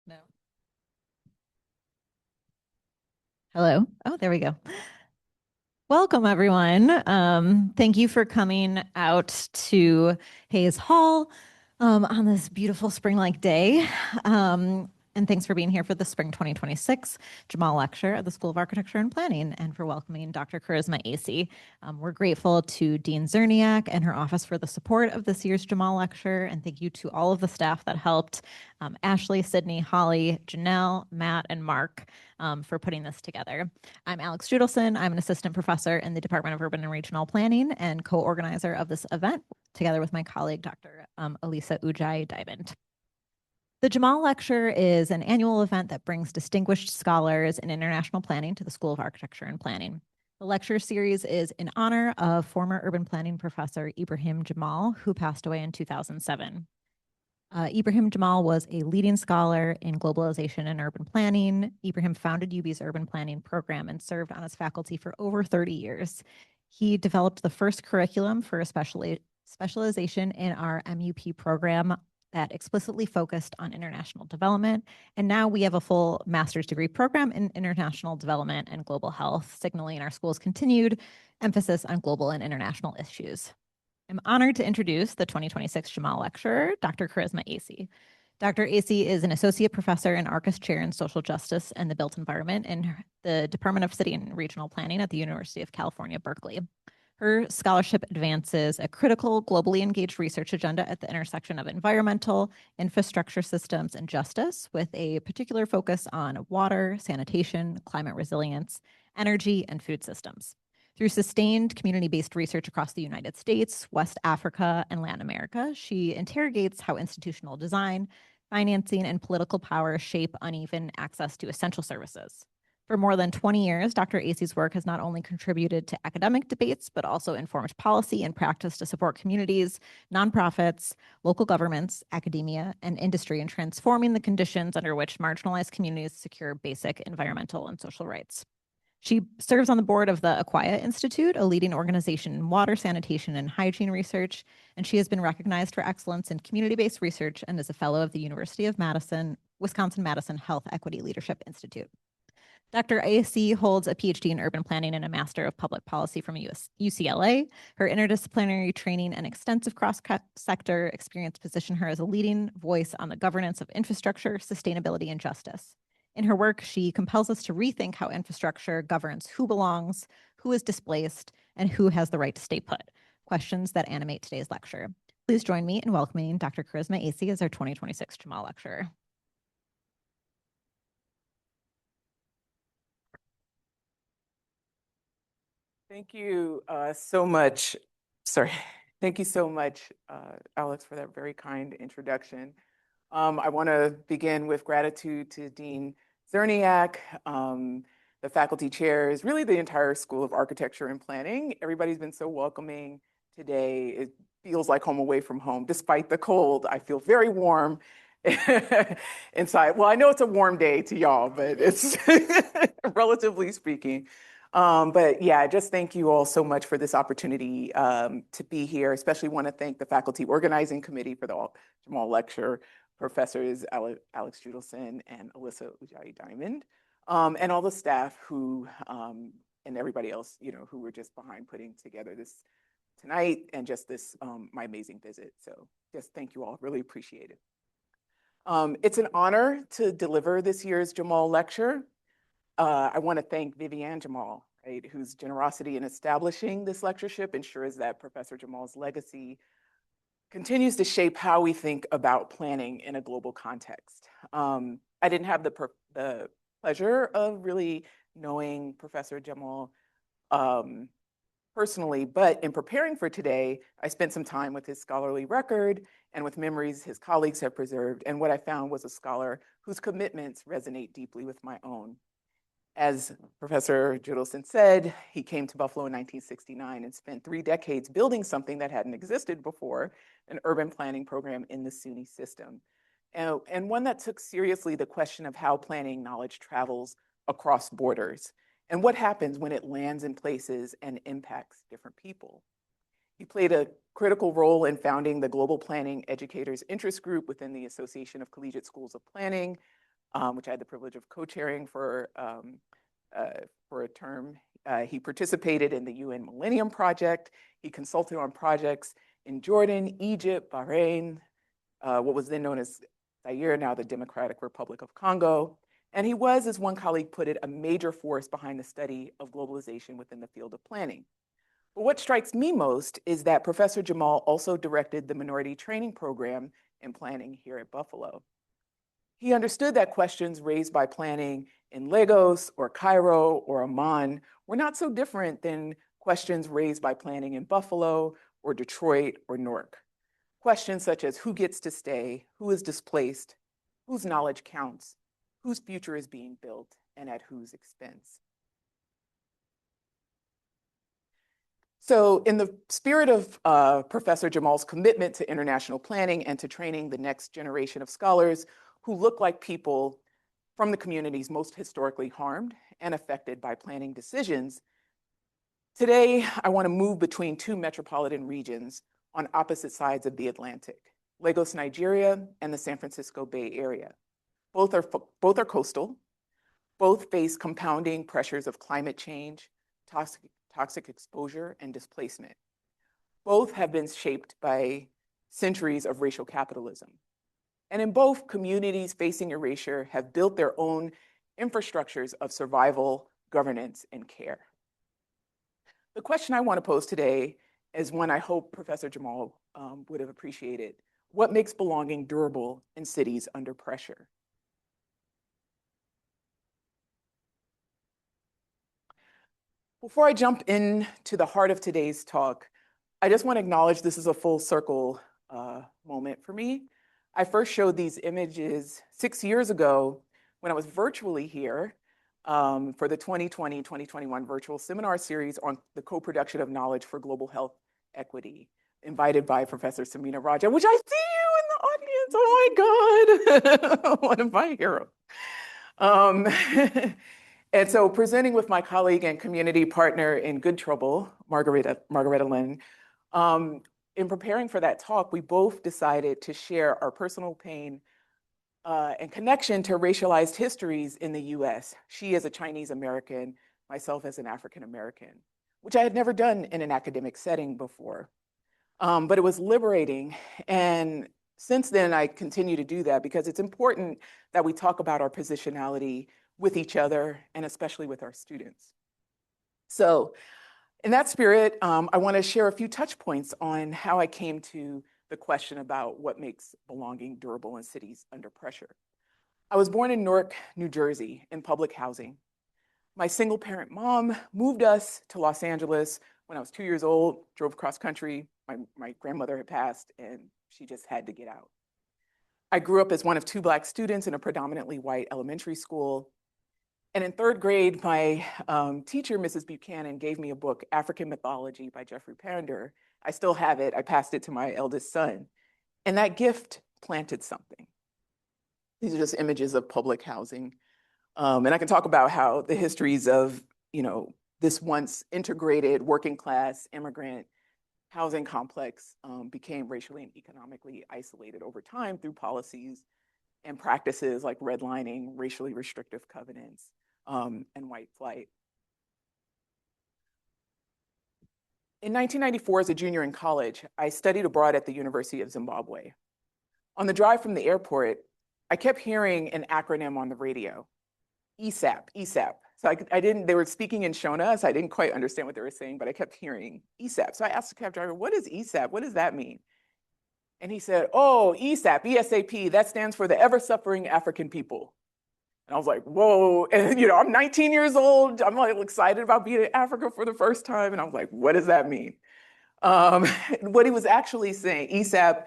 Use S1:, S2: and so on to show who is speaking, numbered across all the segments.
S1: No. Hello. Oh, there we go. Welcome, everyone. Thank you for coming out to Hayes Hall on this beautiful spring-like day. And thanks for being here for the Spring 2026 Jammal Lecture at the School of Architecture and Planning, and for welcoming Dr. Charisma Acey. We're grateful to Dean Zerniak and her office for the support of this year's Jammal Lecture, and thank you to all of the staff that helped, Ashley, Sydney, Holly, Janelle, Matt, and Mark, for putting this together. I'm Alex Judelson. I'm an assistant professor in the Department of Urban and Regional Planning and co-organizer of this event, together with my colleague, Dr. Elisa Ujai Diamond. The Jammal Lecture is an annual event that brings distinguished scholars in international planning to the School of Architecture and Planning. The lecture series is in honor of former urban planning professor Ibrahim Jammal, who passed away in 2007. Ibrahim Jammal was a leading scholar in globalization and urban planning. Ibrahim founded UB's urban planning program and served on its faculty for over 30 years. He developed the first curriculum for a specialization in our MUP program that explicitly focused on international development. And now we have a full master's degree program in international development and global health, signaling our school's continued emphasis on global and international issues. I'm honored to introduce the 2026 Jammal Lecturer, Dr. Charisma Acey. Dr. Acey is an associate professor and Arcus Chair in Social Justice and the Built Environment in the Department of City and Regional Planning at the University of California, Berkeley. Her scholarship advances a critical, globally engaged research agenda at the intersection of environmental, infrastructure systems, and justice, with a particular focus on water, sanitation, climate resilience, energy, and food systems. Through sustained community-based research across the United States, West Africa, and Latin America, she interrogates how institutional design, financing, and political power shape uneven access to essential services. For more than 20 years, Dr. Acey's work has not only contributed to academic debates, but also informed policy and practice to support communities, nonprofits, local governments, academia, and industry in transforming the conditions under which marginalized communities secure basic environmental and social rights. She serves on the board of the Acquia Institute, a leading organization in water, sanitation, and hygiene research, and she has been recognized for excellence in community-based research and is a fellow of the University of Wisconsin-Madison Health Equity Leadership Institute. Dr. Acey holds a PhD in urban planning and a Master of Public Policy from UCLA. Her interdisciplinary training and extensive cross-sector experience position her as a leading voice on the governance of infrastructure, sustainability, and justice. In her work, she compels us to rethink how infrastructure governs who belongs, who is displaced, and who has the right to stay put, questions that animate today's lecture. Please join me in welcoming Dr. Charisma Acey as our 2026 Jammal Lecturer.
S2: Thank you so much. Sorry. Thank you so much, Alex, for that very kind introduction. I want to begin with gratitude to Dean Zerniak, the faculty chairs, really the entire School of Architecture and Planning. Everybody's been so welcoming today. It feels like home away from home. Despite the cold, I feel very warm inside. Well, I know it's a warm day to y'all, but it's relatively speaking. But yeah, just thank you all so much for this opportunity to be here. Especially want to thank the faculty organizing committee for the Jammal Lecture, professors Alex Judelson and Elisa Ujai Diamond, and all the staff who and everybody else, who were just behind putting together this tonight and just this my amazing visit. So just thank you all, really appreciate it. It's an honor to deliver this year's Jammal Lecture. I want to thank Viviane Jammal, right, whose generosity in establishing this lectureship ensures that Professor Jammal's legacy continues to shape how we think about planning in a global context. I didn't have the pleasure of really knowing Professor Jammal personally, but in preparing for today, I spent some time with his scholarly record and with memories his colleagues have preserved, and what I found was a scholar whose commitments resonate deeply with my own. As Professor Judelson said, he came to Buffalo in 1969 and spent 3 decades building something that hadn't existed before, an urban planning program in the SUNY system, and one that took seriously the question of how planning knowledge travels across borders and what happens when it lands in places and impacts different people. He played a critical role in founding the Global Planning Educators Interest Group within the Association of Collegiate Schools of Planning, which I had the privilege of co-chairing for a term. He participated in the UN Millennium Project. He consulted on projects in Jordan, Egypt, Bahrain, what was then known as Zaire, now the Democratic Republic of Congo. And he was, as one colleague put it, a major force behind the study of globalization within the field of planning. But what strikes me most is that Professor Jammal also directed the minority training program in planning here at Buffalo. He understood that questions raised by planning in Lagos or Cairo or Amman were not so different than questions raised by planning in Buffalo or Detroit or Newark. Questions such as who gets to stay, who is displaced, whose knowledge counts, whose future is being built, and at whose expense. So in the spirit of Professor Jammal's commitment to international planning and to training the next generation of scholars who look like people from the communities most historically harmed and affected by planning decisions, today I want to move between two metropolitan regions on opposite sides of the Atlantic, Lagos, Nigeria, and the San Francisco Bay Area. Both are coastal, both face compounding pressures of climate change, toxic exposure, and displacement. Both have been shaped by centuries of racial capitalism. And in both, communities facing erasure have built their own infrastructures of survival, governance, and care. The question I want to pose today is one I hope Professor Jammal would have appreciated. What makes belonging durable in cities under pressure? Before I jump into the heart of today's talk, I just want to acknowledge this is a full circle moment for me. I first showed these images 6 years ago when I was virtually here for the 2020-2021 virtual seminar series on the co-production of knowledge for global health equity, invited by Professor Samina Raja, which I see you in the audience. Oh my God, one of my heroes. And so presenting with my colleague and community partner in Good Trouble, Margareta Lynn, in preparing for that talk, we both decided to share our personal pain and connection to racialized histories in the US. She as a Chinese American, myself as an African American, which I had never done in an academic setting before. But it was liberating. And since then, I continue to do that because it's important that we talk about our positionality with each other and especially with our students. So in that spirit, I want to share a few touch points on how I came to the question about what makes belonging durable in cities under pressure. I was born in Newark, New Jersey, in public housing. My single parent mom moved us to Los Angeles when I was 2 years old, drove cross country. My grandmother had passed and she just had to get out. I grew up as one of two Black students in a predominantly white elementary school. And in third grade, my teacher, Mrs. Buchanan, gave me a book, African Mythology by Jeffrey Ponder. I still have it. I passed it to my eldest son. And that gift planted something. These are just images of public housing. And I can talk about how the histories of, this once integrated working class immigrant housing complex became racially and economically isolated over time through policies and practices like redlining, racially restrictive covenants, and white flight. In 1994, as a junior in college, I studied abroad at the University of Zimbabwe. On the drive from the airport, I kept hearing an acronym on the radio, ESAP, ESAP. So they were speaking in Shona, so I didn't quite understand what they were saying, but I kept hearing ESAP. So I asked the cab driver, what is ESAP? What does that mean? And he said, oh, ESAP, ESAP, that stands for the ever-suffering African people. And I was like, whoa. And, I'm 19 years old. I'm like excited about being in Africa for the first time. And I was like, what does that mean? What he was actually saying, ESAP,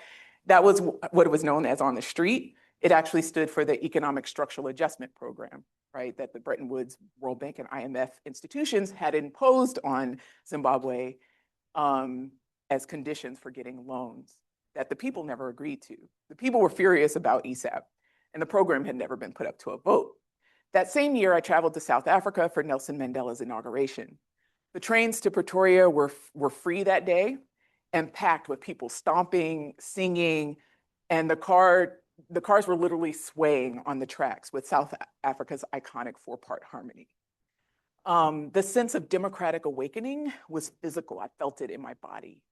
S2: that was what it was known as on the street. It actually stood for the Economic Structural Adjustment Program, right? That the Bretton Woods, World Bank, and IMF institutions had imposed on Zimbabwe as conditions for getting loans that the people never agreed to. The people were furious about ESAP, and the program had never been put up to a vote. That same year, I traveled to South Africa for Nelson Mandela's inauguration. The trains to Pretoria were free that day and packed with people stomping, singing, and the car the cars were literally swaying on the tracks with South Africa's iconic four-part harmony. The sense of democratic awakening was physical. I felt it in my body.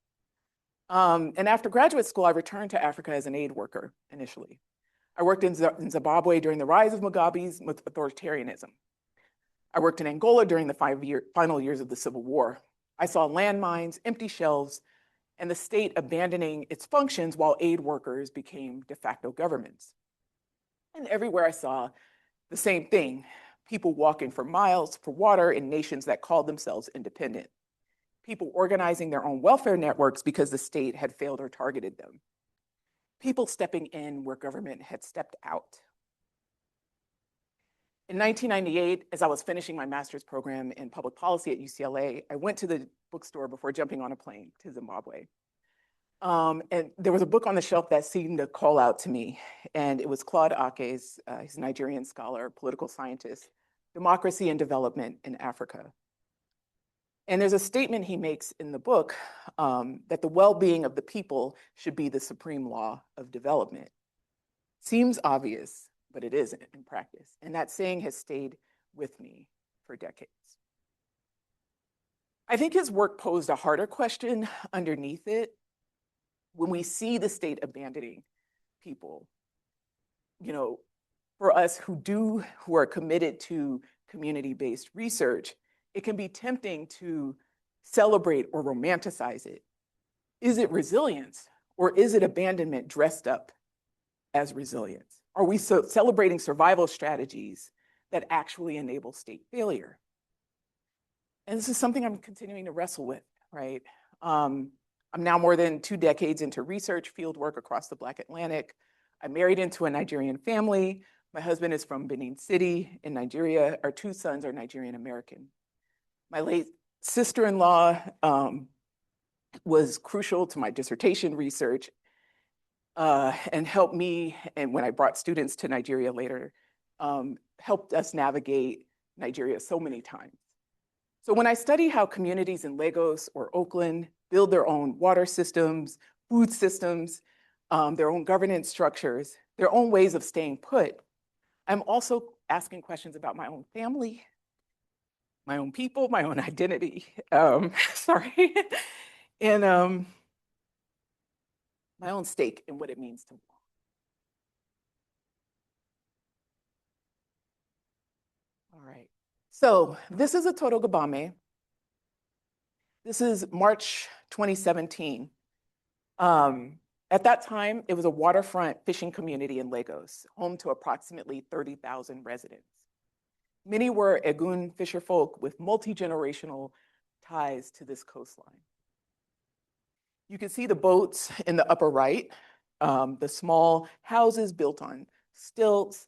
S2: And after graduate school, I returned to Africa as an aid worker initially. I worked in Zimbabwe during the rise of Mugabe's authoritarianism. I worked in Angola during the final years of the Civil War. I saw landmines, empty shelves, and the state abandoning its functions while aid workers became de facto governments. And everywhere I saw the same thing, people walking for miles for water in nations that called themselves independent. People organizing their own welfare networks because the state had failed or targeted them. People stepping in where government had stepped out. In 1998, as I was finishing my master's program in public policy at UCLA, I went to the bookstore before jumping on a plane to Zimbabwe. And there was a book on the shelf that seemed to call out to me, and it was Claude Ake's, he's a Nigerian scholar, political scientist, Democracy and Development in Africa. And there's a statement he makes in the book that the well-being of the people should be the supreme law of development. Seems obvious, but it isn't in practice. And that saying has stayed with me for decades. I think his work posed a harder question underneath it. When we see the state abandoning people, you know, for us who are committed to community-based research, it can be tempting to celebrate or romanticize it. Is it resilience, or is it abandonment dressed up as resilience? Are we celebrating survival strategies that actually enable state failure? And this is something I'm continuing to wrestle with, right? I'm now more than 2 decades into research field work across the Black Atlantic. I married into a Nigerian family. My husband is from Benin City in Nigeria. Our 2 sons are Nigerian American. My late sister-in-law was crucial to my dissertation research and helped me, and when I brought students to Nigeria later, helped us navigate Nigeria so many times. So when I study how communities in Lagos or Oakland build their own water systems, food systems, their own governance structures, their own ways of staying put, I'm also asking questions about my own family, my own people, my own identity, sorry, and my own stake in what it means to walk. All right, so this is a Toro Gabame. This is March 2017. At that time, it was a waterfront fishing community in Lagos, home to approximately 30,000 residents. Many were Egun fisherfolk with multi-generational ties to this coastline. You can see the boats in the upper right, the small houses built on stilts,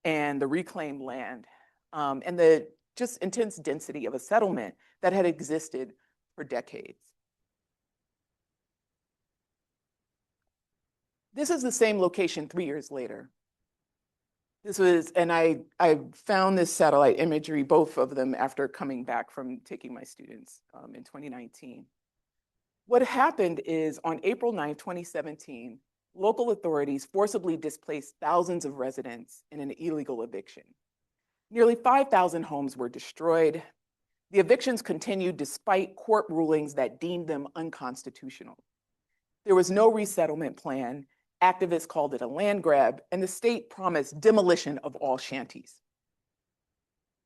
S2: and the reclaimed land, and the just intense density of a settlement that had existed for decades. This is the same location 3 years later. This was, and I found this satellite imagery, both of them after coming back from taking my students in 2019. What happened is on April 9, 2017, local authorities forcibly displaced thousands of residents in an illegal eviction. Nearly 5,000 homes were destroyed. The evictions continued despite court rulings that deemed them unconstitutional. There was no resettlement plan. Activists called it a land grab, and the state promised demolition of all shanties.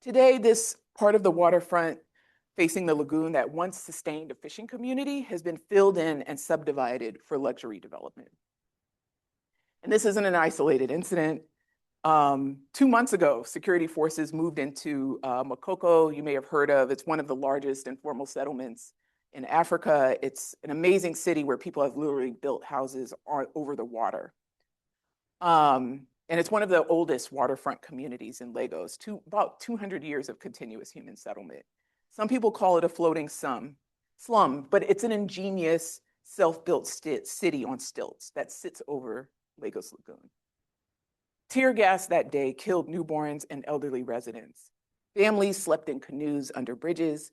S2: Today, this part of the waterfront facing the lagoon that once sustained a fishing community has been filled in and subdivided for luxury development. And this isn't an isolated incident. 2 months ago, security forces moved into Makoko. You may have heard of. It's one of the largest informal settlements in Africa. It's an amazing city where people have literally built houses over the water. And it's one of the oldest waterfront communities in Lagos, about 200 years of continuous human settlement. Some people call it a floating slum, but it's an ingenious self-built city on stilts that sits over Lagos Lagoon. Tear gas that day killed newborns and elderly residents. Families slept in canoes under bridges.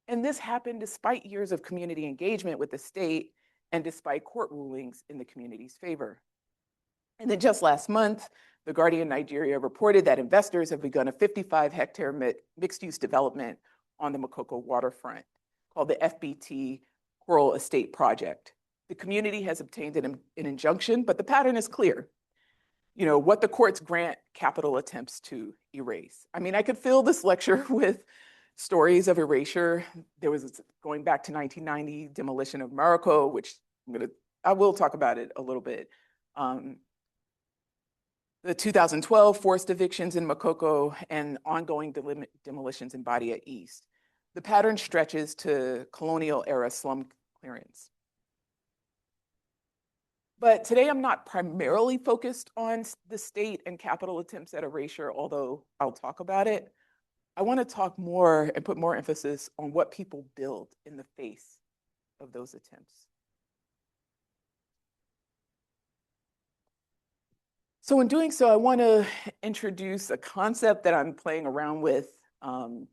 S2: And this happened despite years of community engagement with the state and despite court rulings in the community's favor. And then just last month, The Guardian Nigeria reported that investors have begun a 55-hectare mixed-use development on the Makoko waterfront called the FBT Coral Estate Project. The community has obtained an injunction, but the pattern is clear. You know, what the courts grant, capital attempts to erase. I mean, I could fill this lecture with stories of erasure. There was, going back to 1990, demolition of Morocco, which I will talk about it a little bit. The 2012 forced evictions in Makoko and ongoing demolitions in Badia East. The pattern stretches to colonial era slum clearance. But today I'm not primarily focused on the state and capital attempts at erasure, although I'll talk about it. I want to talk more and put more emphasis on what people build in the face of those attempts. So in doing so, I want to introduce a concept that I'm playing around with. And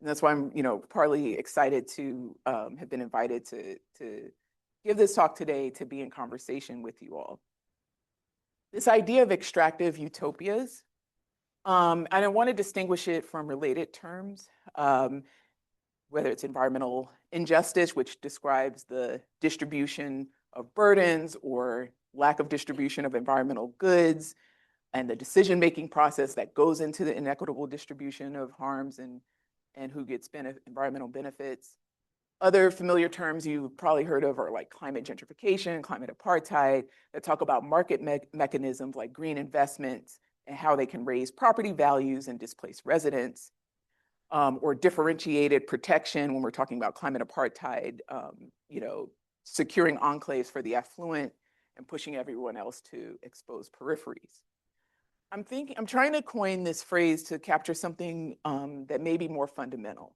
S2: that's why I'm, partly excited to have been invited to give this talk today, to be in conversation with you all. This idea of extractive utopias, and I want to distinguish it from related terms, whether it's environmental injustice, which describes the distribution of burdens or lack of distribution of environmental goods, and the decision-making process that goes into the inequitable distribution of harms and who gets environmental benefits. Other familiar terms you've probably heard of are like climate gentrification, climate apartheid, that talk about market mechanisms like green investments and how they can raise property values and displace residents, or differentiated protection when we're talking about climate apartheid, securing enclaves for the affluent and pushing everyone else to expose peripheries. I'm trying to coin this phrase to capture something that may be more fundamental.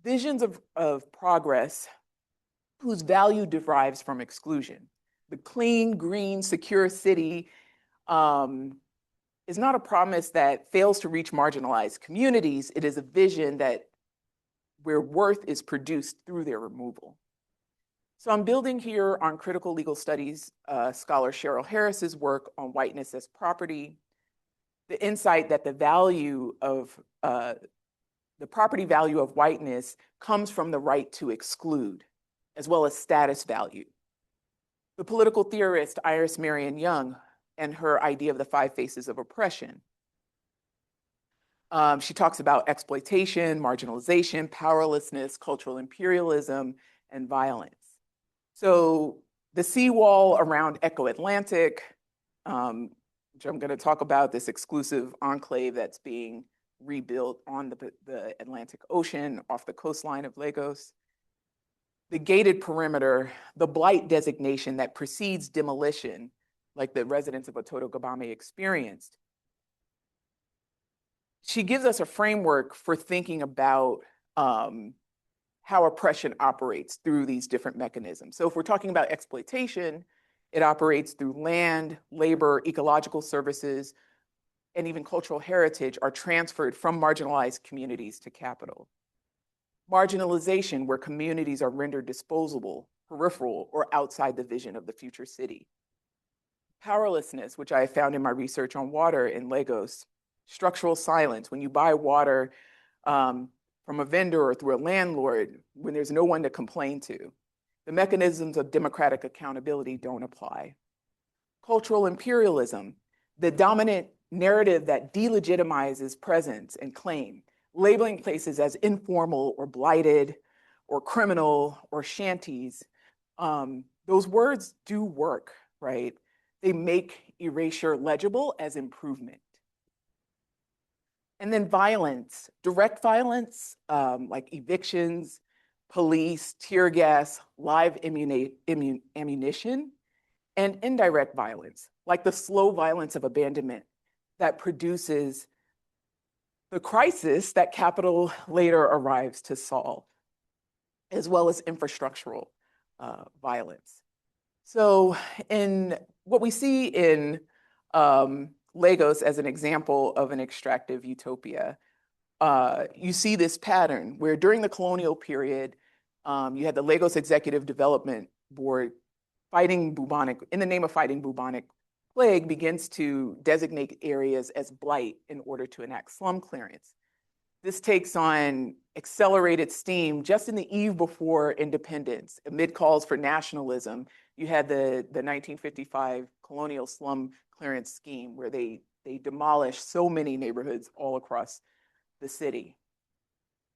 S2: Visions of progress whose value derives from exclusion. The clean, green, secure city is not a promise that fails to reach marginalized communities. It is a vision where worth is produced through their removal. So I'm building here on critical legal studies scholar Cheryl Harris's work on whiteness as property, the insight that the property value of whiteness comes from the right to exclude, as well as status value. The political theorist Iris Marion Young and her idea of the 5 faces of oppression. She talks about exploitation, marginalization, powerlessness, cultural imperialism, and violence. So the seawall around Echo Atlantic, which I'm going to talk about, this exclusive enclave that's being rebuilt on the Atlantic Ocean off the coastline of Lagos. The gated perimeter, the blight designation that precedes demolition, like the residents of Ototo Gabame experienced. She gives us a framework for thinking about how oppression operates through these different mechanisms. So if we're talking about exploitation, it operates through land, labor, ecological services, and even cultural heritage are transferred from marginalized communities to capital. Marginalization, where communities are rendered disposable, peripheral, or outside the vision of the future city. Powerlessness, which I found in my research on water in Lagos. Structural silence, when you buy water from a vendor or through a landlord, when there's no one to complain to. The mechanisms of democratic accountability don't apply. Cultural imperialism, the dominant narrative that delegitimizes presence and claim, labeling places as informal or blighted or criminal or shanties. Those words do work, right? They make erasure legible as improvement. And then violence, direct violence, like evictions, police, tear gas, live ammunition, and indirect violence, like the slow violence of abandonment that produces the crisis that capital later arrives to solve, as well as infrastructural violence. So in what we see in Lagos as an example of an extractive utopia, you see this pattern where during the colonial period, you had the Lagos Executive Development Board fighting bubonic, in the name of fighting bubonic plague begins to designate areas as blight in order to enact slum clearance. This takes on accelerated steam just in the eve before independence. Amid calls for nationalism, you had the 1955 colonial slum clearance scheme where they demolished so many neighborhoods all across the city.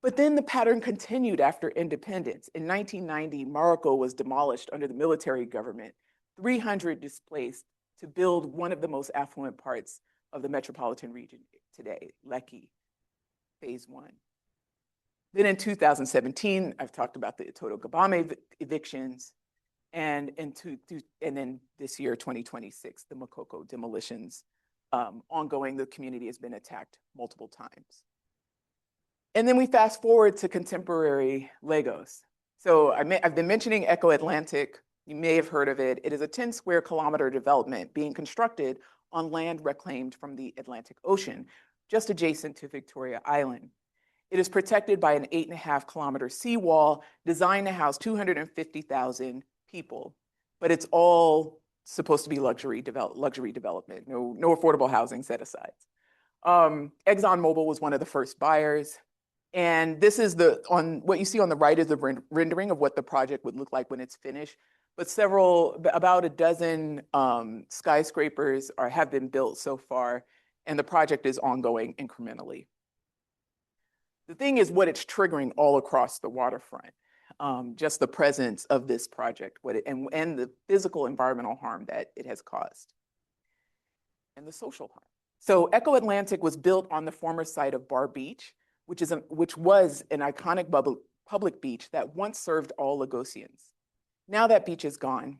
S2: But then the pattern continued after independence. In 1990, Morocco was demolished under the military government, 300 displaced to build one of the most affluent parts of the metropolitan region today, Lekki, phase one. Then in 2017, I've talked about the Toto Gabame evictions, and then this year, 2026, the Makoko demolitions ongoing. The community has been attacked multiple times. And then we fast forward to contemporary Lagos. So I've been mentioning Echo Atlantic. You may have heard of it. It is a 10 square kilometer development being constructed on land reclaimed from the Atlantic Ocean, just adjacent to Victoria Island. It is protected by an 8.5 kilometer seawall designed to house 250,000 people, but it's all supposed to be luxury development, no affordable housing set aside. ExxonMobil was one of the first buyers. And this is what you see on the right is the rendering of what the project would look like when it's finished. But about a dozen skyscrapers have been built so far, and the project is ongoing incrementally. The thing is what it's triggering all across the waterfront, just the presence of this project and the physical environmental harm that it has caused, and the social harm. So Echo Atlantic was built on the former site of Bar Beach, which was an iconic public beach that once served all Lagosians. Now that beach is gone,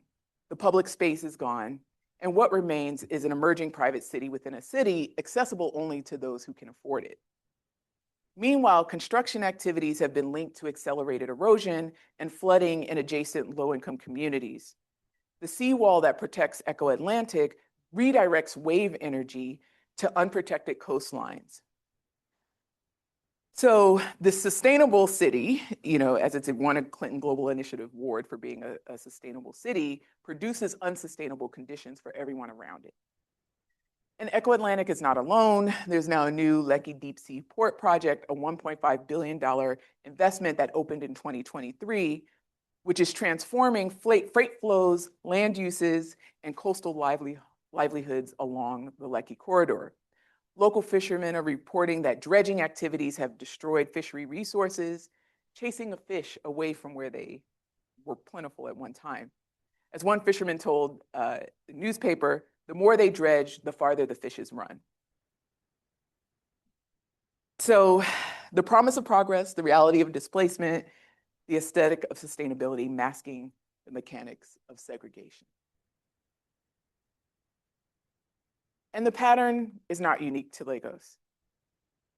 S2: the public space is gone, and what remains is an emerging private city within a city accessible only to those who can afford it. Meanwhile, construction activities have been linked to accelerated erosion and flooding in adjacent low-income communities. The seawall that protects Echo Atlantic redirects wave energy to unprotected coastlines. So the sustainable city, as it's won a Clinton Global Initiative Award for being a sustainable city, produces unsustainable conditions for everyone around it. And Echo Atlantic is not alone. There's now a new Lekki Deep Sea Port project, a $1.5 billion investment that opened in 2023, which is transforming freight flows, land uses, and coastal livelihoods along the Lekki corridor. Local fishermen are reporting that dredging activities have destroyed fishery resources, chasing a fish away from where they were plentiful at one time. As one fisherman told the newspaper, the more they dredge, the farther the fishes run. So the promise of progress, the reality of displacement, the aesthetic of sustainability masking the mechanics of segregation. And the pattern is not unique to Lagos.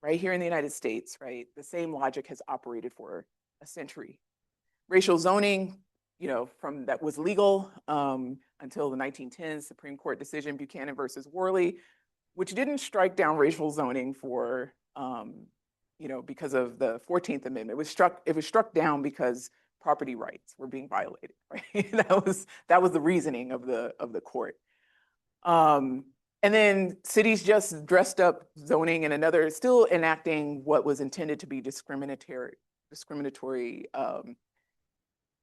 S2: Right here in the United States, right, the same logic has operated for a century. Racial zoning, from that was legal until the 1910s Supreme Court decision, Buchanan versus Worley, which didn't strike down racial zoning for, because of the 14th Amendment. It was struck down because property rights were being violated, right? that was the reasoning of the court. And then cities just dressed up zoning and still enacting what was intended to be discriminatory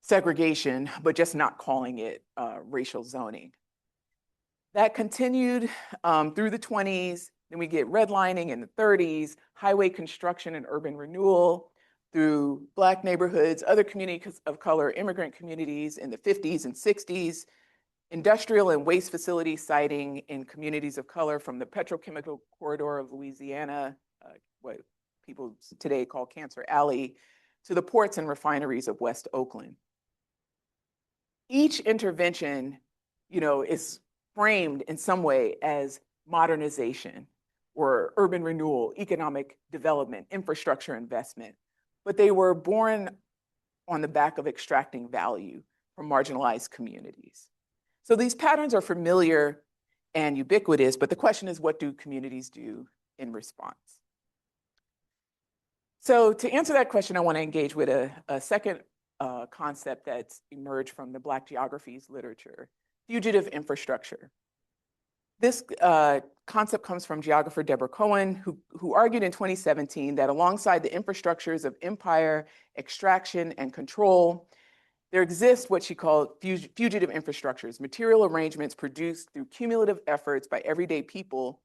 S2: segregation, but just not calling it racial zoning. That continued through the 20s. Then we get redlining in the 30s, highway construction and urban renewal through Black neighborhoods, other communities of color, immigrant communities in the 50s and 60s, industrial and waste facility siting in communities of color from the petrochemical corridor of Louisiana, what people today call Cancer Alley, to the ports and refineries of West Oakland. Each intervention, is framed in some way as modernization or urban renewal, economic development, infrastructure investment, but they were born on the back of extracting value from marginalized communities. So these patterns are familiar and ubiquitous, but the question is, what do communities do in response? So to answer that question, I want to engage with a second concept that's emerged from the Black geographies literature, fugitive infrastructure. This concept comes from geographer Deborah Cohen, who argued in 2017 that alongside the infrastructures of empire, extraction, and control, there exists what she called fugitive infrastructures, material arrangements produced through cumulative efforts by everyday people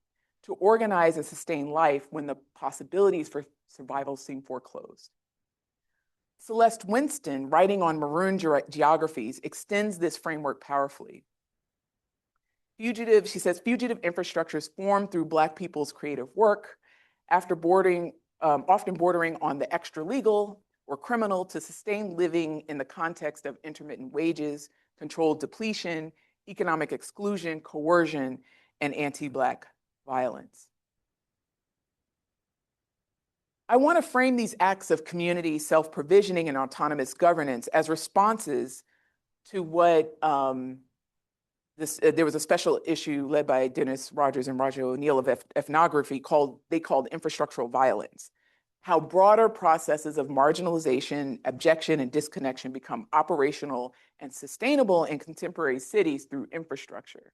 S2: to organize and sustain life when the possibilities for survival seem foreclosed. Celeste Winston, writing on maroon geographies, extends this framework powerfully. She says, fugitive infrastructures form through Black people's creative work, often bordering on the extra-legal or criminal to sustain living in the context of intermittent wages, controlled depletion, economic exclusion, coercion, and anti-Black violence. I want to frame these acts of community self-provisioning and autonomous governance as responses to what there was a special issue led by Dennis Rogers and Roger O'Neill of ethnography called infrastructural violence. How broader processes of marginalization, abjection, and disconnection become operational and sustainable in contemporary cities through infrastructure.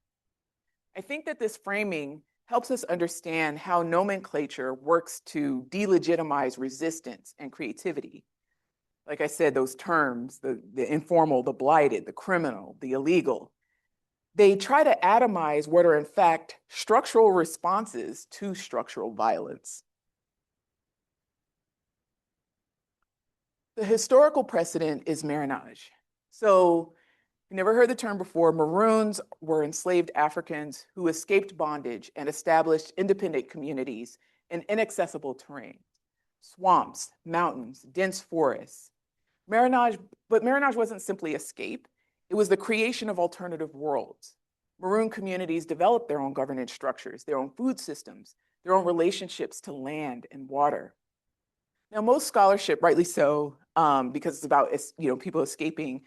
S2: I think that this framing helps us understand how nomenclature works to delegitimize resistance and creativity. Like I said, those terms, the informal, the blighted, the criminal, the illegal, they try to atomize what are in fact structural responses to structural violence. The historical precedent is marronage. So, you never heard the term before, Maroons were enslaved Africans who escaped bondage and established independent communities in inaccessible terrain, swamps, mountains, dense forests. But marronage wasn't simply escape, it was the creation of alternative worlds. Maroon communities developed their own governance structures, their own food systems, their own relationships to land and water. Now, most scholarship, rightly so, because it's about people escaping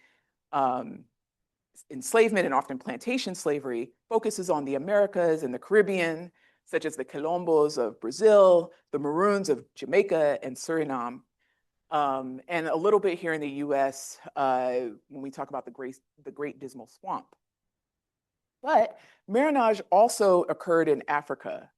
S2: enslavement and often plantation slavery, focuses on the Americas and the Caribbean, such as the Quilombos of Brazil, the Maroons of Jamaica and Suriname, and a little bit here in the US when we talk about the Great Dismal Swamp. But marronage also occurred in Africa.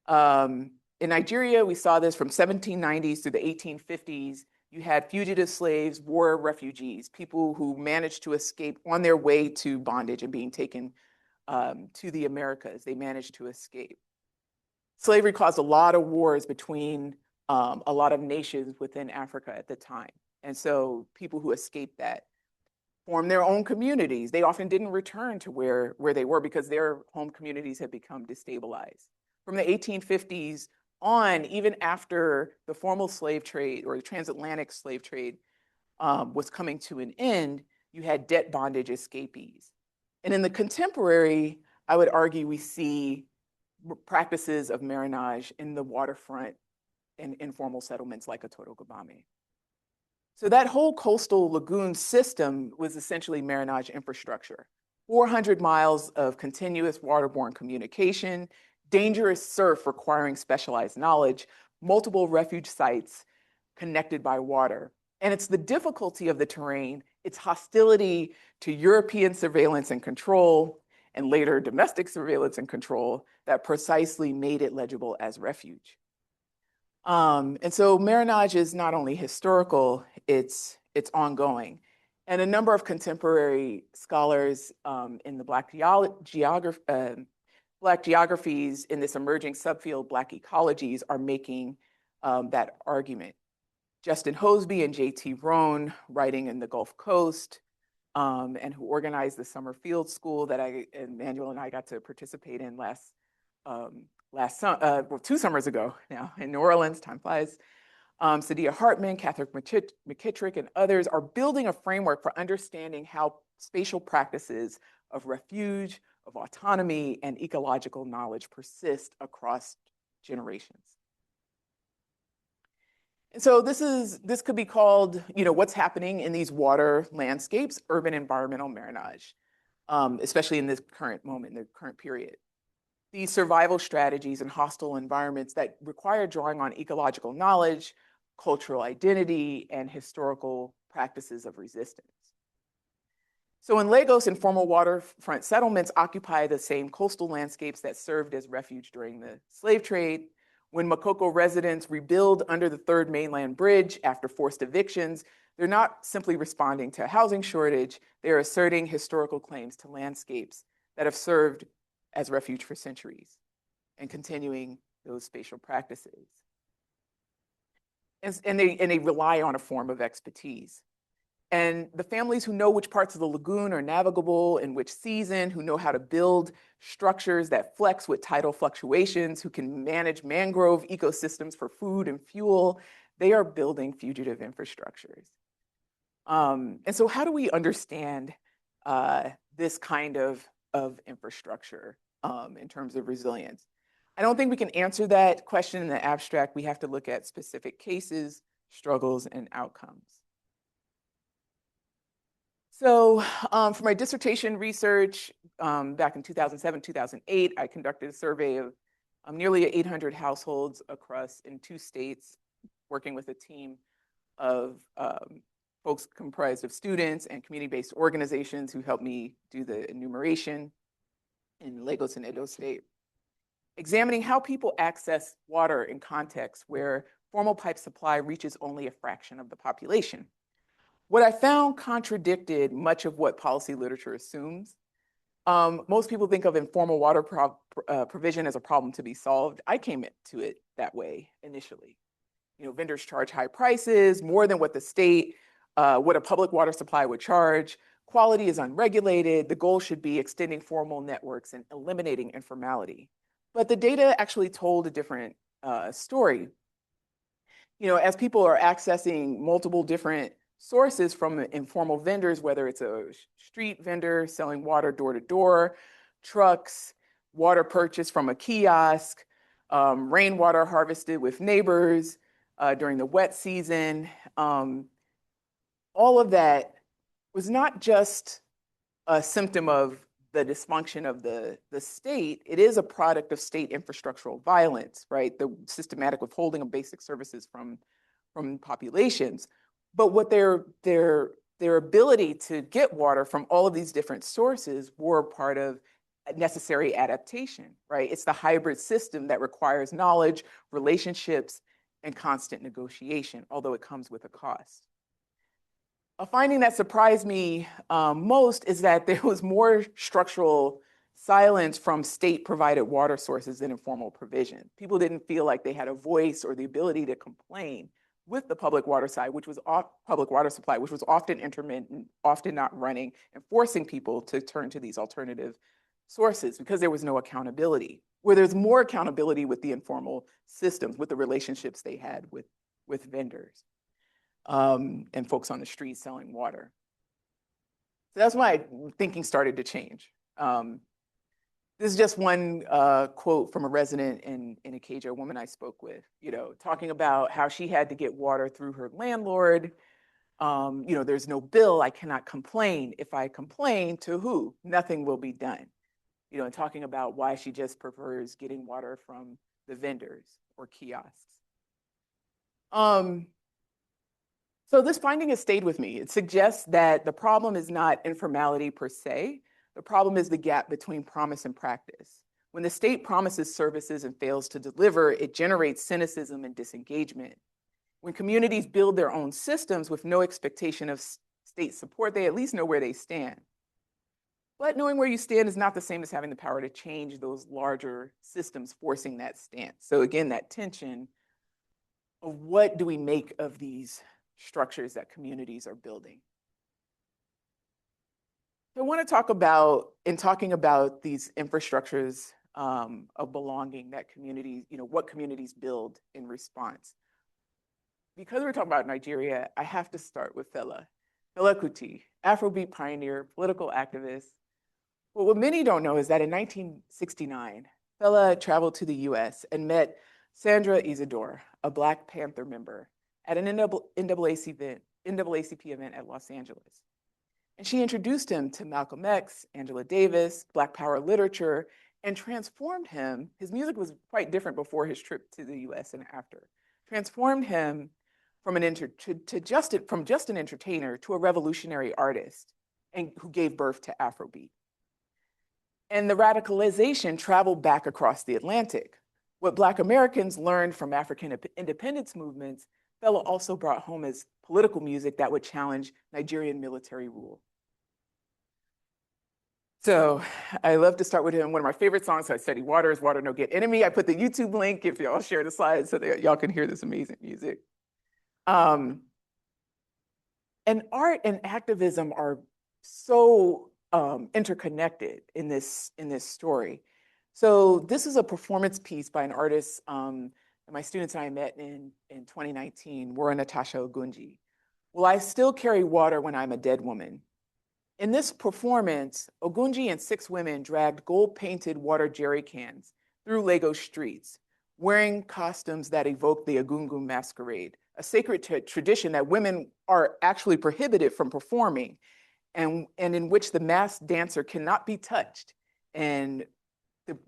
S2: In Nigeria, we saw this from 1790s through the 1850s. You had fugitive slaves, war refugees, people who managed to escape on their way to bondage and being taken to the Americas. They managed to escape. Slavery caused a lot of wars between a lot of nations within Africa at the time. And so people who escaped that formed their own communities. They often didn't return to where they were because their home communities had become destabilized. From the 1850s on, even after the formal slave trade or the transatlantic slave trade was coming to an end, you had debt bondage escapees. And in the contemporary, I would argue we see practices of marronage in the waterfront and informal settlements like Atoro-Gabame. So that whole coastal lagoon system was essentially marronage infrastructure. 400 miles of continuous waterborne communication, dangerous surf requiring specialized knowledge, multiple refuge sites connected by water. And it's the difficulty of the terrain, its hostility to European surveillance and control, and later domestic surveillance and control, that precisely made it legible as refuge. And so marronage is not only historical, it's ongoing. And a number of contemporary scholars in the Black geographies in this emerging subfield, Black ecologies, are making that argument. Justin Hosby and J.T. Rohn, writing in the Gulf Coast, and who organized the summer field school that Manuel and I got to participate in well, 2 summers ago now in New Orleans, time flies. Sadia Hartman, Catherine McKittrick, and others are building a framework for understanding how spatial practices of refuge, of autonomy, and ecological knowledge persist across generations. And so this could be called, what's happening in these water landscapes, urban environmental marronage, especially in this current moment, in the current period. These survival strategies in hostile environments that require drawing on ecological knowledge, cultural identity, and historical practices of resistance. So in Lagos, informal waterfront settlements occupy the same coastal landscapes that served as refuge during the slave trade. When Makoko residents rebuild under the third mainland bridge after forced evictions, they're not simply responding to a housing shortage, they're asserting historical claims to landscapes that have served as refuge for centuries and continuing those spatial practices. And they rely on a form of expertise. And the families who know which parts of the lagoon are navigable in which season, who know how to build structures that flex with tidal fluctuations, who can manage mangrove ecosystems for food and fuel, they are building fugitive infrastructures. And so how do we understand this kind of infrastructure in terms of resilience? I don't think we can answer that question in the abstract. We have to look at specific cases, struggles, and outcomes. So for my dissertation research back in 2007, 2008, I conducted a survey of nearly 800 households across in 2 states, working with a team of folks comprised of students and community-based organizations who helped me do the enumeration in Lagos and Edo State, examining how people access water in contexts where formal pipe supply reaches only a fraction of the population. What I found contradicted much of what policy literature assumes. Most people think of informal water provision as a problem to be solved. I came to it that way initially. You know, vendors charge high prices, more than what the state, what a public water supply would charge. Quality is unregulated. The goal should be extending formal networks and eliminating informality. But the data actually told a different story. You know, as people are accessing multiple different sources from informal vendors, whether it's a street vendor selling water door to door, trucks, water purchase from a kiosk, rainwater harvested with neighbors during the wet season. All of that was not just a symptom of the dysfunction of the state. It is a product of state infrastructural violence, right? The systematic withholding of basic services from populations. But what their ability to get water from all of these different sources were part of necessary adaptation, right? It's the hybrid system that requires knowledge, relationships, and constant negotiation, although it comes with a cost. A finding that surprised me most is that there was more structural silence from state-provided water sources than informal provision. People didn't feel like they had a voice or the ability to complain with the public water supply, which was often intermittent, often not running, and forcing people to turn to these alternative sources because there was no accountability. Where there's more accountability with the informal systems, with the relationships they had with vendors and folks on the street selling water. So that's why thinking started to change. This is just one quote from a resident in Acadia, a woman I spoke with, you know, talking about how she had to get water through her landlord. You know, there's no bill, I cannot complain. If I complain, to who? Nothing will be done. You know, and talking about why she just prefers getting water from the vendors or kiosks. So this finding has stayed with me. It suggests that the problem is not informality per se. The problem is the gap between promise and practice. When the state promises services and fails to deliver, it generates cynicism and disengagement. When communities build their own systems with no expectation of state support, they at least know where they stand. But knowing where you stand is not the same as having the power to change those larger systems forcing that stance. So again, that tension of what do we make of these structures that communities are building. So I want to talk about, in talking about these infrastructures of belonging that communities, you know, what communities build in response. Because we're talking about Nigeria, I have to start with Fela Kuti, Afrobeat pioneer, political activist. But what many don't know is that in 1969, Fela traveled to the US and met Sandra Isidore, a Black Panther member, at an NAACP event at Los Angeles. And she introduced him to Malcolm X, Angela Davis, Black Power literature, and transformed him. His music was quite different before his trip to the US and after. Transformed him from just an entertainer to a revolutionary artist. and who gave birth to Afrobeat. And the radicalization traveled back across the Atlantic. What Black Americans learned from African independence movements, Fela also brought home as political music that would challenge Nigerian military rule. So I love to start with him. One of my favorite songs, I study Water is Water No Get Enemy. I put the YouTube link if y'all share the slides so that y'all can hear this amazing music. And art and activism are so interconnected in this story. So this is a performance piece by an artist that my students and I met in 2019, Wara Natasha Ogunji. Will I still carry water when I'm a dead woman? In this performance, Ogunji and 6 women dragged gold-painted water jerry cans through Lagos streets, wearing costumes that evoke the Egungun masquerade, a sacred tradition that women are actually prohibited from performing, and in which the masked dancer cannot be touched, and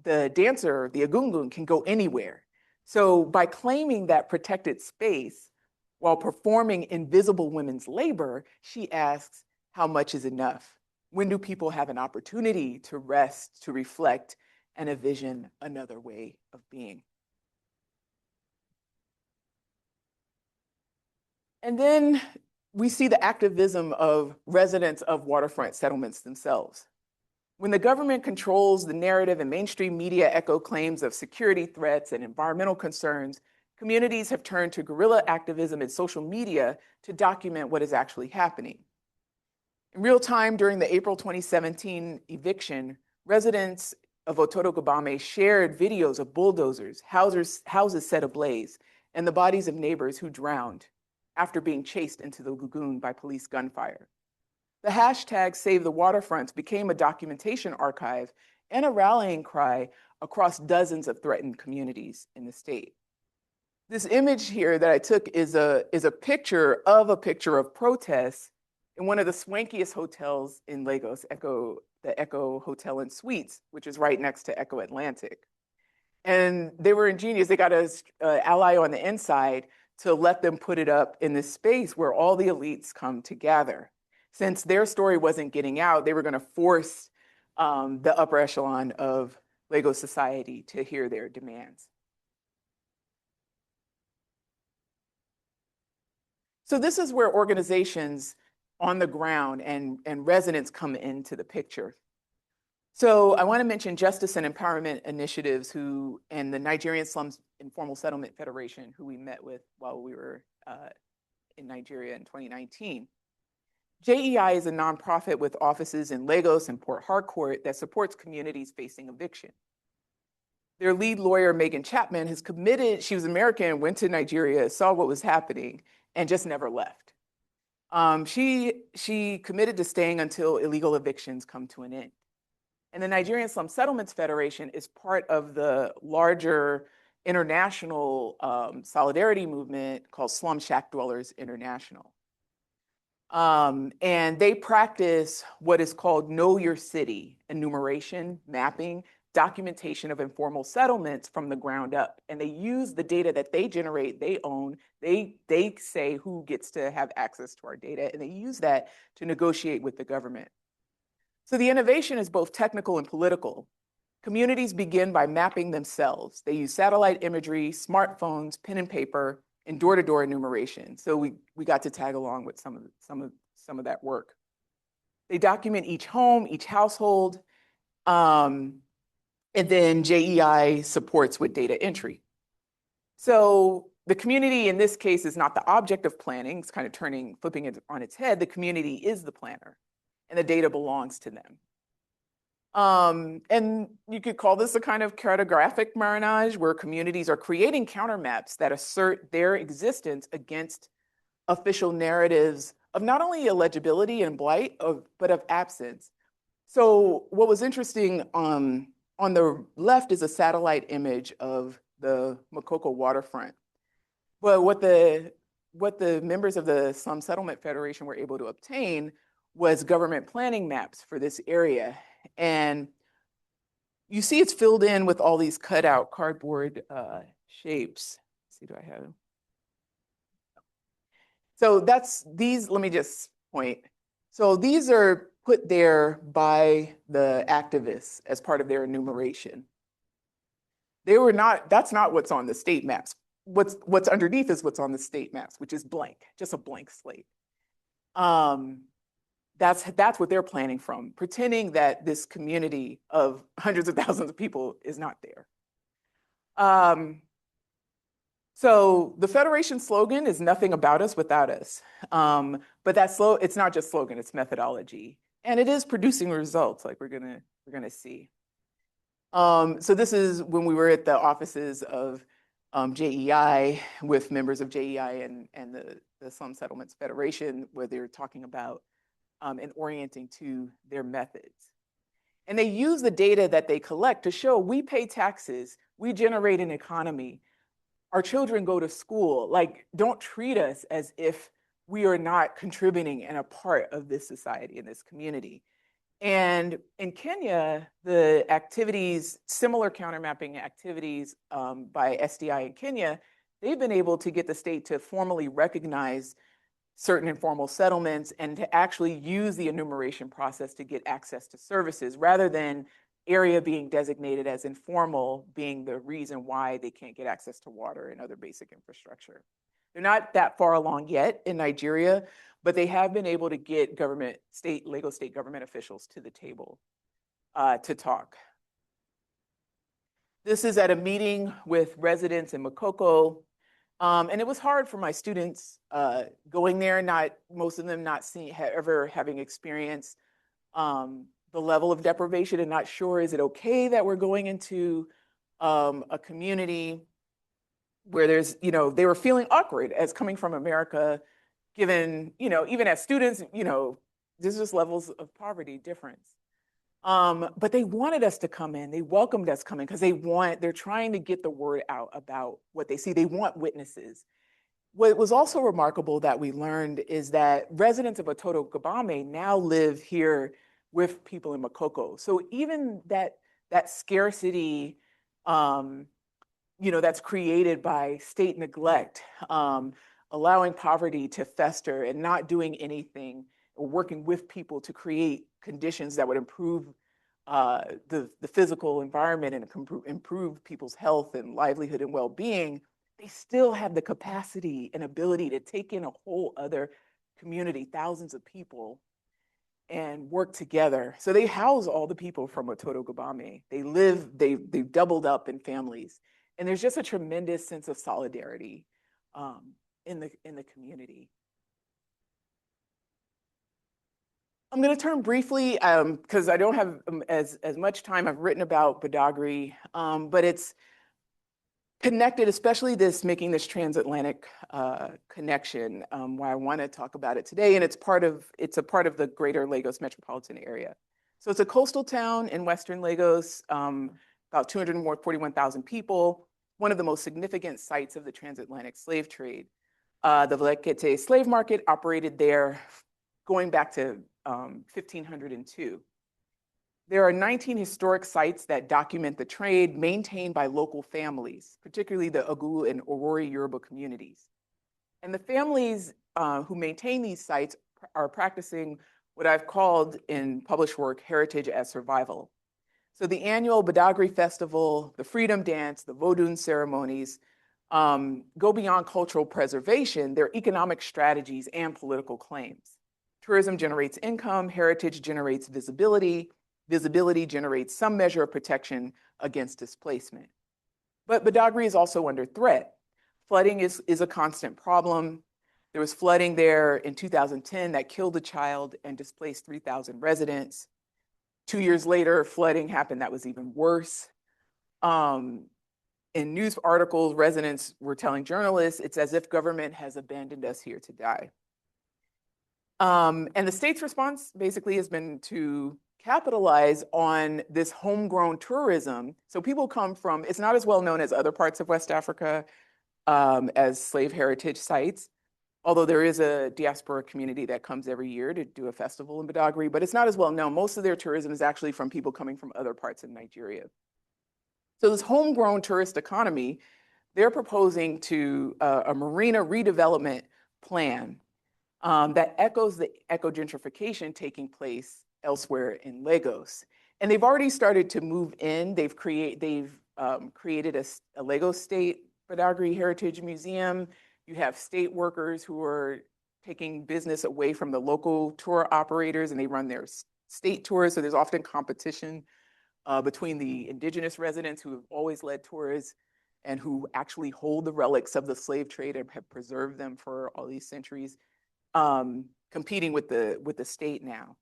S2: the dancer, the Egungun, can go anywhere. So by claiming that protected space while performing invisible women's labor, she asks, how much is enough? When do people have an opportunity to rest, to reflect, and envision another way of being? And then we see the activism of residents of waterfront settlements themselves. When the government controls the narrative and mainstream media echo claims of security threats and environmental concerns, communities have turned to guerrilla activism and social media to document what is actually happening. In real time, during the April 2017 eviction, residents of Otoro Gabame shared videos of bulldozers, houses set ablaze, and the bodies of neighbors who drowned after being chased into the lagoon by police gunfire. The hashtag Save the Waterfronts became a documentation archive and a rallying cry across dozens of threatened communities in the state. This image here that I took is a picture of protests in one of the swankiest hotels in Lagos, the Echo Hotel and Suites, which is right next to Echo Atlantic. And they were ingenious. They got an ally on the inside to let them put it up in this space where all the elites come to gather. Since their story wasn't getting out, they were going to force the upper echelon of Lagos society to hear their demands. So this is where organizations on the ground and residents come into the picture. So I want to mention Justice and Empowerment Initiatives and the Nigerian Slums Informal Settlement Federation, who we met with while we were in Nigeria in 2019. JEI is a nonprofit with offices in Lagos and Port Harcourt that supports communities facing eviction. Their lead lawyer, Megan Chapman, has committed, she was American, went to Nigeria, saw what was happening, and just never left. She committed to staying until illegal evictions come to an end. And the Nigerian Slum Settlements Federation is part of the larger international solidarity movement called Slum Shack Dwellers International. And they practice what is called Know Your City, enumeration, mapping, documentation of informal settlements from the ground up. And they use the data that they generate, they own, they say who gets to have access to our data, and they use that to negotiate with the government. So the innovation is both technical and political. Communities begin by mapping themselves. They use satellite imagery, smartphones, pen and paper, and door-to-door enumeration. So we got to tag along with some of that work. They document each home, each household, and then JEI supports with data entry. So the community in this case is not the object of planning. It's kind of flipping it on its head. The community is the planner, and the data belongs to them. And you could call this a kind of cartographic marriage where communities are creating countermaps that assert their existence against official narratives of not only illegibility and blight, but of absence. So what was interesting on the left is a satellite image of the Makoko waterfront. But what the members of the Slum Settlement Federation were able to obtain was government planning maps for this area. And you see it's filled in with all these cutout cardboard shapes. Let's see, do I have? So that's these, let me just point. So these are put there by the activists as part of their enumeration. They were not, that's not what's on the state maps. What's underneath is what's on the state maps, which is blank, just a blank slate. That's what they're planning from, pretending that this community of hundreds of thousands of people is not there. So the Federation slogan is nothing about us without us. But it's not just slogan, it's methodology. And it is producing results like we're gonna see. So this is when we were at the offices of JEI with members of JEI and the Slum Settlements Federation, where they're talking about and orienting to their methods. And they use the data that they collect to show we pay taxes, we generate an economy, our children go to school. Like, don't treat us as if we are not contributing and a part of this society and this community. And in Kenya, the activities, similar countermapping activities by SDI in Kenya, they've been able to get the state to formally recognize certain informal settlements and to actually use the enumeration process to get access to services rather than area being designated as informal being the reason why they can't get access to water and other basic infrastructure. They're not that far along yet in Nigeria, but they have been able to get Lagos state government officials to the table to talk. This is at a meeting with residents in Makoko. And it was hard for my students going there, most of them not ever having experienced the level of deprivation and not sure, is it okay that we're going into a community where there's, they were feeling awkward as coming from America, given, even as students, there's just levels of poverty difference. But they wanted us to come in. They welcomed us coming because they're trying to get the word out about what they see. They want witnesses. What was also remarkable that we learned is that residents of Ototo Gabame now live here with people in Makoko. So even that scarcity, that's created by state neglect, allowing poverty to fester and not doing anything or working with people to create conditions that would improve the physical environment and improve people's health and livelihood and well-being, they still have the capacity and ability to take in a whole other community, thousands of people, and work together. So they house all the people from Ototo Gabame. They've doubled up in families. And there's just a tremendous sense of solidarity in the community. I'm going to turn briefly, because I don't have as much time. I've written about Badagry, but it's connected, especially making this transatlantic connection, why I want to talk about it today. And it's a part of the greater Lagos metropolitan area. So it's a coastal town in Western Lagos, about 241,000 people, one of the most significant sites of the transatlantic slave trade. The Vlekete slave market operated there going back to 1502. There are 19 historic sites that document the trade maintained by local families, particularly the Ogu and Orori Yoruba communities. And the families who maintain these sites are practicing what I've called in published work, heritage as survival. So the annual Badagry Festival, the Freedom Dance, the Vodun ceremonies go beyond cultural preservation. They're economic strategies and political claims. Tourism generates income, heritage generates visibility, visibility generates some measure of protection against displacement. But Badagry is also under threat. Flooding is a constant problem. There was flooding there in 2010 that killed a child and displaced 3,000 residents. 2 years later, flooding happened that was even worse. In news articles, residents were telling journalists, it's as if government has abandoned us here to die. And the state's response basically has been to capitalize on this homegrown tourism. So people come from, it's not as well known as other parts of West Africa as slave heritage sites, although there is a diaspora community that comes every year to do a festival in Badagry, but it's not as well known. Most of their tourism is actually from people coming from other parts of Nigeria. So this homegrown tourist economy, they're proposing to a marina redevelopment plan that echoes the eco-gentrification taking place elsewhere in Lagos. And they've already started to move in. They've created a Lagos State Badagry Heritage Museum. You have state workers who are taking business away from the local tour operators, and they run their state tours. So there's often competition between the indigenous residents who have always led tours and who actually hold the relics of the slave trade and have preserved them for all these centuries, competing with the state now.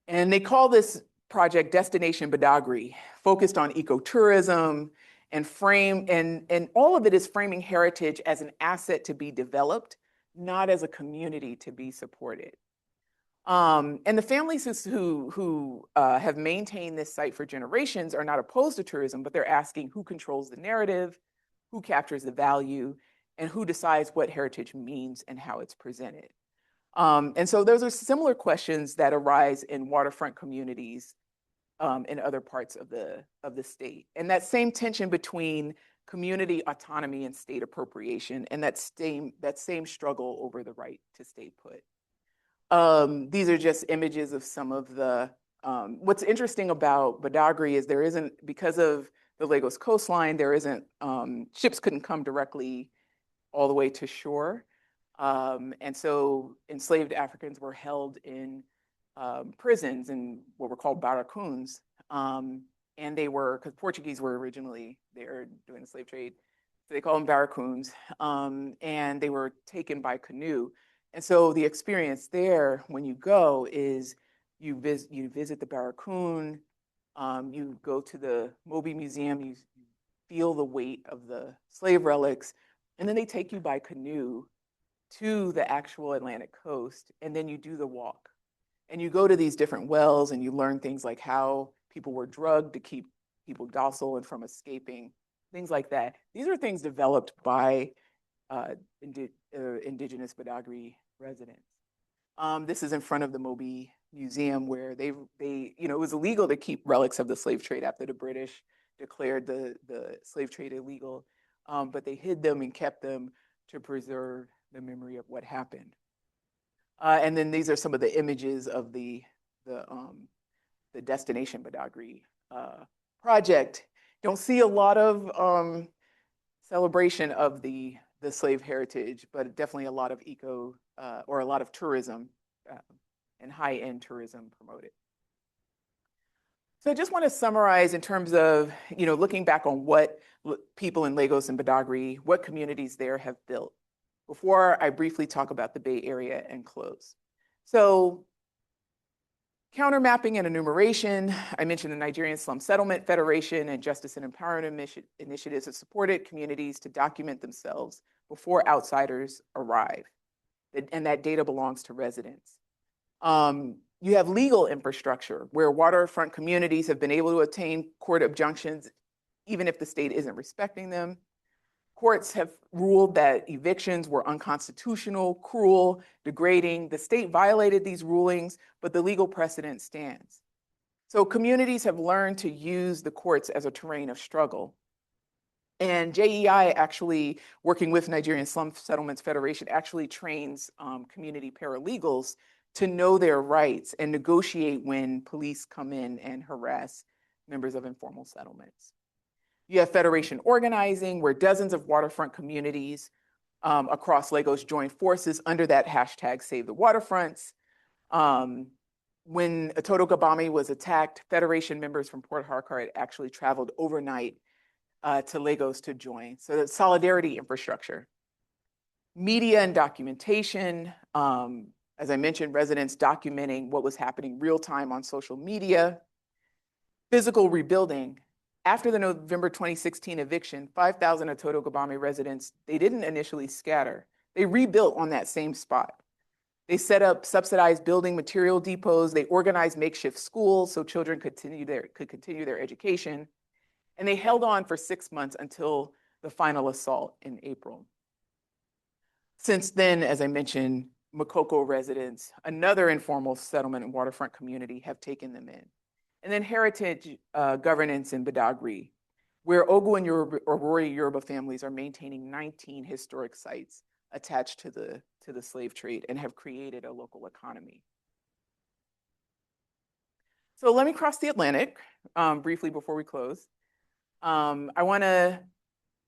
S2: And they call this project Destination Badagry, focused on ecotourism and all of it is framing heritage as an asset to be developed, not as a community to be supported. And the families who have maintained this site for generations are not opposed to tourism, but they're asking who controls the narrative, who captures the value, and who decides what heritage means and how it's presented. And so those are similar questions that arise in waterfront communities in other parts of the state. And that same tension between community autonomy and state appropriation, and that same struggle over the right to stay put. These are just images of some of the, what's interesting about Badagry is there isn't, because of the Lagos coastline, there isn't, ships couldn't come directly all the way to shore. And so enslaved Africans were held in prisons in what were called barracoons. And they were, because Portuguese were originally there doing the slave trade, so they call them barracoons. And they were taken by canoe. And so the experience there when you go is you visit the barracoon, you go to the Moby Museum, you feel the weight of the slave relics, and then they take you by canoe to the actual Atlantic coast, and then you do the walk. And you go to these different wells and you learn things like how people were drugged to keep people docile and from escaping, things like that. These are things developed by indigenous Badagry residents. This is in front of the Moby Museum where they, it was illegal to keep relics of the slave trade after the British declared the slave trade illegal, but they hid them and kept them to preserve the memory of what happened. And then these are some of the images of the Destination Badagry project. Don't see a lot of celebration of the slave heritage, but definitely a lot of or a lot of tourism and high-end tourism promoted. So I just want to summarize in terms of, looking back on what people in Lagos and Badagry, what communities there have built, before I briefly talk about the Bay Area and close. So counter mapping and enumeration, I mentioned the Nigerian Slum Settlement Federation and Justice and Empowerment initiatives have supported communities to document themselves before outsiders arrive. And that data belongs to residents. You have legal infrastructure where waterfront communities have been able to obtain court injunctions even if the state isn't respecting them. Courts have ruled that evictions were unconstitutional, cruel, degrading. The state violated these rulings, but the legal precedent stands. So communities have learned to use the courts as a terrain of struggle. And JEI actually, working with Nigerian Slum Settlements Federation, actually trains community paralegals to know their rights and negotiate when police come in and harass members of informal settlements. You have federation organizing, where dozens of waterfront communities across Lagos join forces under that hashtag Save the Waterfronts. When Ototo Gabami was attacked, federation members from Port Harcourt actually traveled overnight to Lagos to join. So that's solidarity infrastructure. Media and documentation, as I mentioned, residents documenting what was happening real time on social media. Physical rebuilding. After the November 2016 eviction, 5,000 Ototo Gabami residents, they didn't initially scatter. They rebuilt on that same spot. They set up subsidized building material depots. They organized makeshift schools so children could continue their education. And they held on for 6 months until the final assault in April. Since then, as I mentioned, Makoko residents, another informal settlement and waterfront community, have taken them in. And then heritage governance in Badagry, where Ogu and Orori Yoruba families are maintaining 19 historic sites attached to the slave trade and have created a local economy. So let me cross the Atlantic briefly before we close. I want to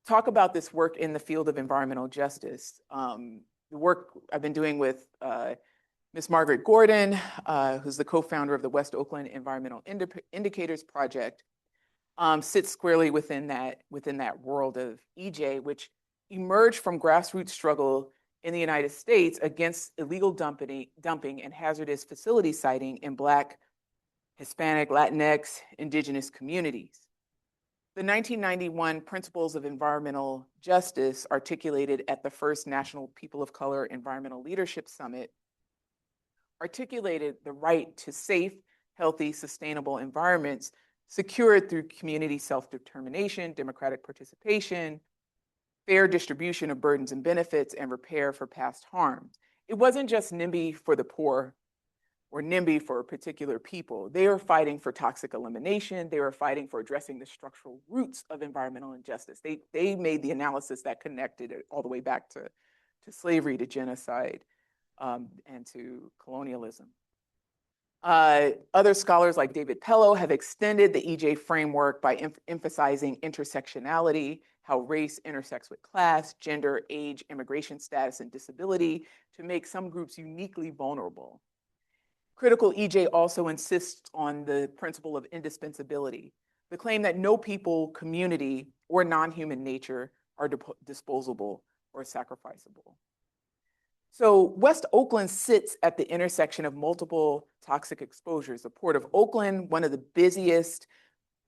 S2: talk about this work in the field of environmental justice. The work I've been doing with Ms. Margaret Gordon, who's the co-founder of the West Oakland Environmental Indicators Project, sits squarely within that world of EJ, which emerged from grassroots struggle in the United States against illegal dumping and hazardous facility siting in Black, Hispanic, Latinx, Indigenous communities. The 1991 Principles of Environmental Justice, articulated at the first National People of Color Environmental Leadership Summit, articulated the right to safe, healthy, sustainable environments secured through community self-determination, democratic participation, fair distribution of burdens and benefits, and repair for past harms. It wasn't just NIMBY for the poor or NIMBY for particular people. They were fighting for toxic elimination. They were fighting for addressing the structural roots of environmental injustice. They made the analysis that connected it all the way back to slavery, to genocide, and to colonialism. Other scholars like David Pello have extended the EJ framework by emphasizing intersectionality, how race intersects with class, gender, age, immigration status, and disability to make some groups uniquely vulnerable. Critical EJ also insists on the principle of indispensability, the claim that no people, community, or non-human nature are disposable or sacrificable. So West Oakland sits at the intersection of multiple toxic exposures. The Port of Oakland, one of the busiest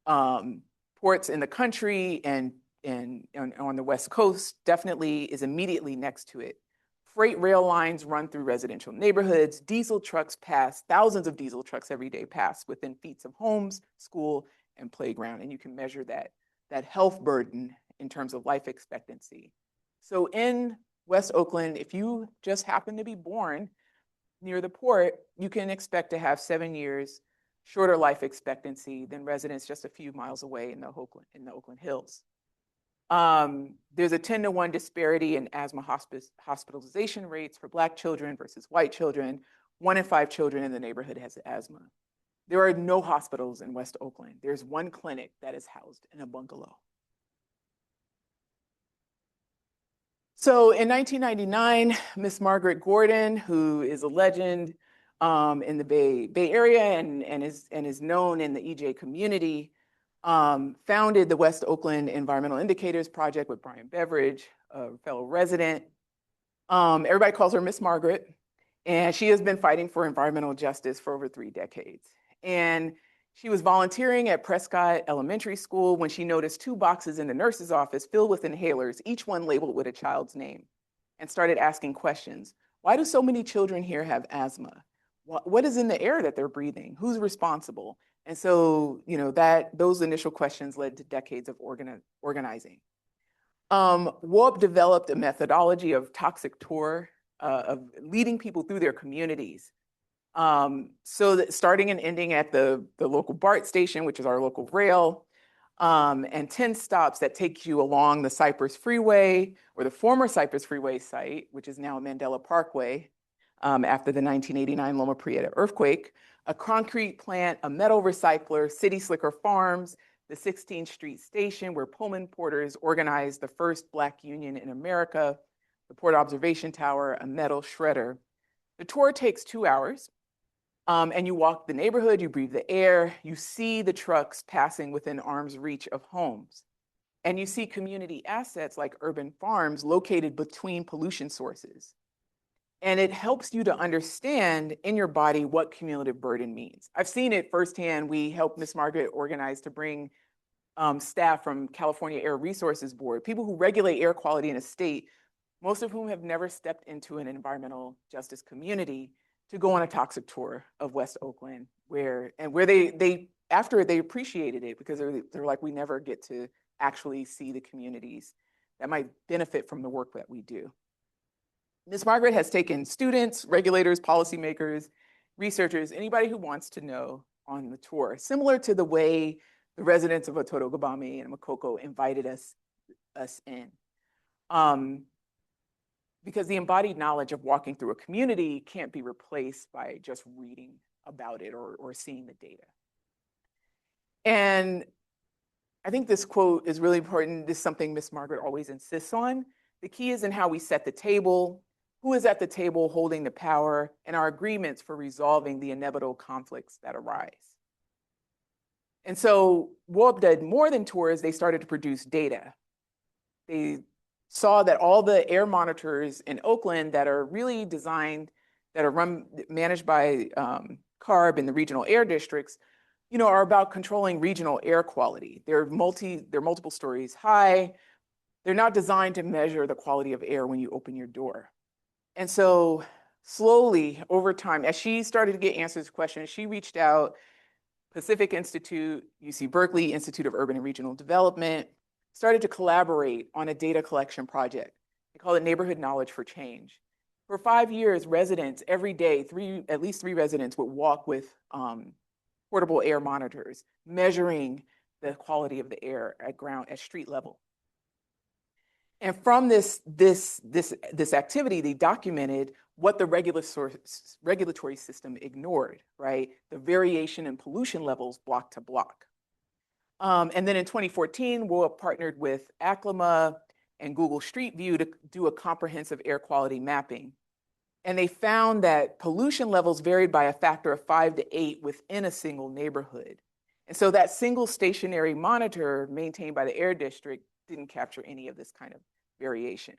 S2: ports in the country and on the West Coast, definitely is immediately next to it. Freight rail lines run through residential neighborhoods. Diesel trucks pass, thousands of diesel trucks every day pass within feet of homes, school, and playground. And you can measure that health burden in terms of life expectancy. So in West Oakland, if you just happen to be born near the port, you can expect to have 7 years shorter life expectancy than residents just a few miles away in the Oakland Hills. There's a 10-to-1 disparity in asthma hospitalization rates for Black children versus white children. 1 in 5 children in the neighborhood has asthma. There are no hospitals in West Oakland. There's one clinic that is housed in a bungalow. So in 1999, Miss Margaret Gordon, who is a legend in the Bay Area and is known in the EJ community, founded the West Oakland Environmental Indicators Project with Brian Beveridge, a fellow resident. Everybody calls her Miss Margaret, and she has been fighting for environmental justice for over 3 decades. And she was volunteering at Prescott Elementary School when she noticed 2 boxes in the nurse's office filled with inhalers, each one labeled with a child's name, and started asking questions. Why do so many children here have asthma? What is in the air that they're breathing? Who's responsible? And so, those initial questions led to decades of organizing. WOP developed a methodology of toxic tour, of leading people through their communities. So that starting and ending at the local BART station, which is our local rail, and 10 stops that take you along the Cypress Freeway or the former Cypress Freeway site, which is now Mandela Parkway, after the 1989 Loma Prieta earthquake, a concrete plant, a metal recycler, City Slicker Farms, the 16th Street Station, where Pullman porters organized the first Black union in America, the Port Observation Tower, a metal shredder. The tour takes 2 hours, and you walk the neighborhood, you breathe the air, you see the trucks passing within arm's reach of homes. And you see community assets like urban farms located between pollution sources. And it helps you to understand in your body what cumulative burden means. I've seen it firsthand. We helped Ms. Margaret organize to bring staff from California Air Resources Board, people who regulate air quality in a state, most of whom have never stepped into an environmental justice community, to go on a toxic tour of West Oakland, where they after they appreciated it, because they're like, we never get to actually see the communities that might benefit from the work that we do. Ms. Margaret has taken students, regulators, policymakers, researchers, anybody who wants to know on the tour, similar to the way the residents of Ototogobami and Makoko invited us in. Because the embodied knowledge of walking through a community can't be replaced by just reading about it or seeing the data. And I think this quote is really important. This is something Miss Margaret always insists on. The key is in how we set the table, who is at the table holding the power, and our agreements for resolving the inevitable conflicts that arise. And so WARP did more than tours. They started to produce data. They saw that all the air monitors in Oakland that are really designed, that are managed by CARB and the regional air districts, are about controlling regional air quality. They're multiple stories high. They're not designed to measure the quality of air when you open your door. And so slowly over time, as she started to get answers to questions, she reached out, Pacific Institute, UC Berkeley, Institute of Urban and Regional Development, started to collaborate on a data collection project. They call it Neighborhood Knowledge for Change. For 5 years, residents every day, at least three residents would walk with portable air monitors, measuring the quality of the air at street level. And from this activity, they documented what the regulatory system ignored, right? The variation in pollution levels block to block. And then in 2014, WOA partnered with Aclima and Google Street View to do a comprehensive air quality mapping. And they found that pollution levels varied by a factor of 5 to 8 within a single neighborhood. And so that single stationary monitor maintained by the air district didn't capture any of this kind of variation.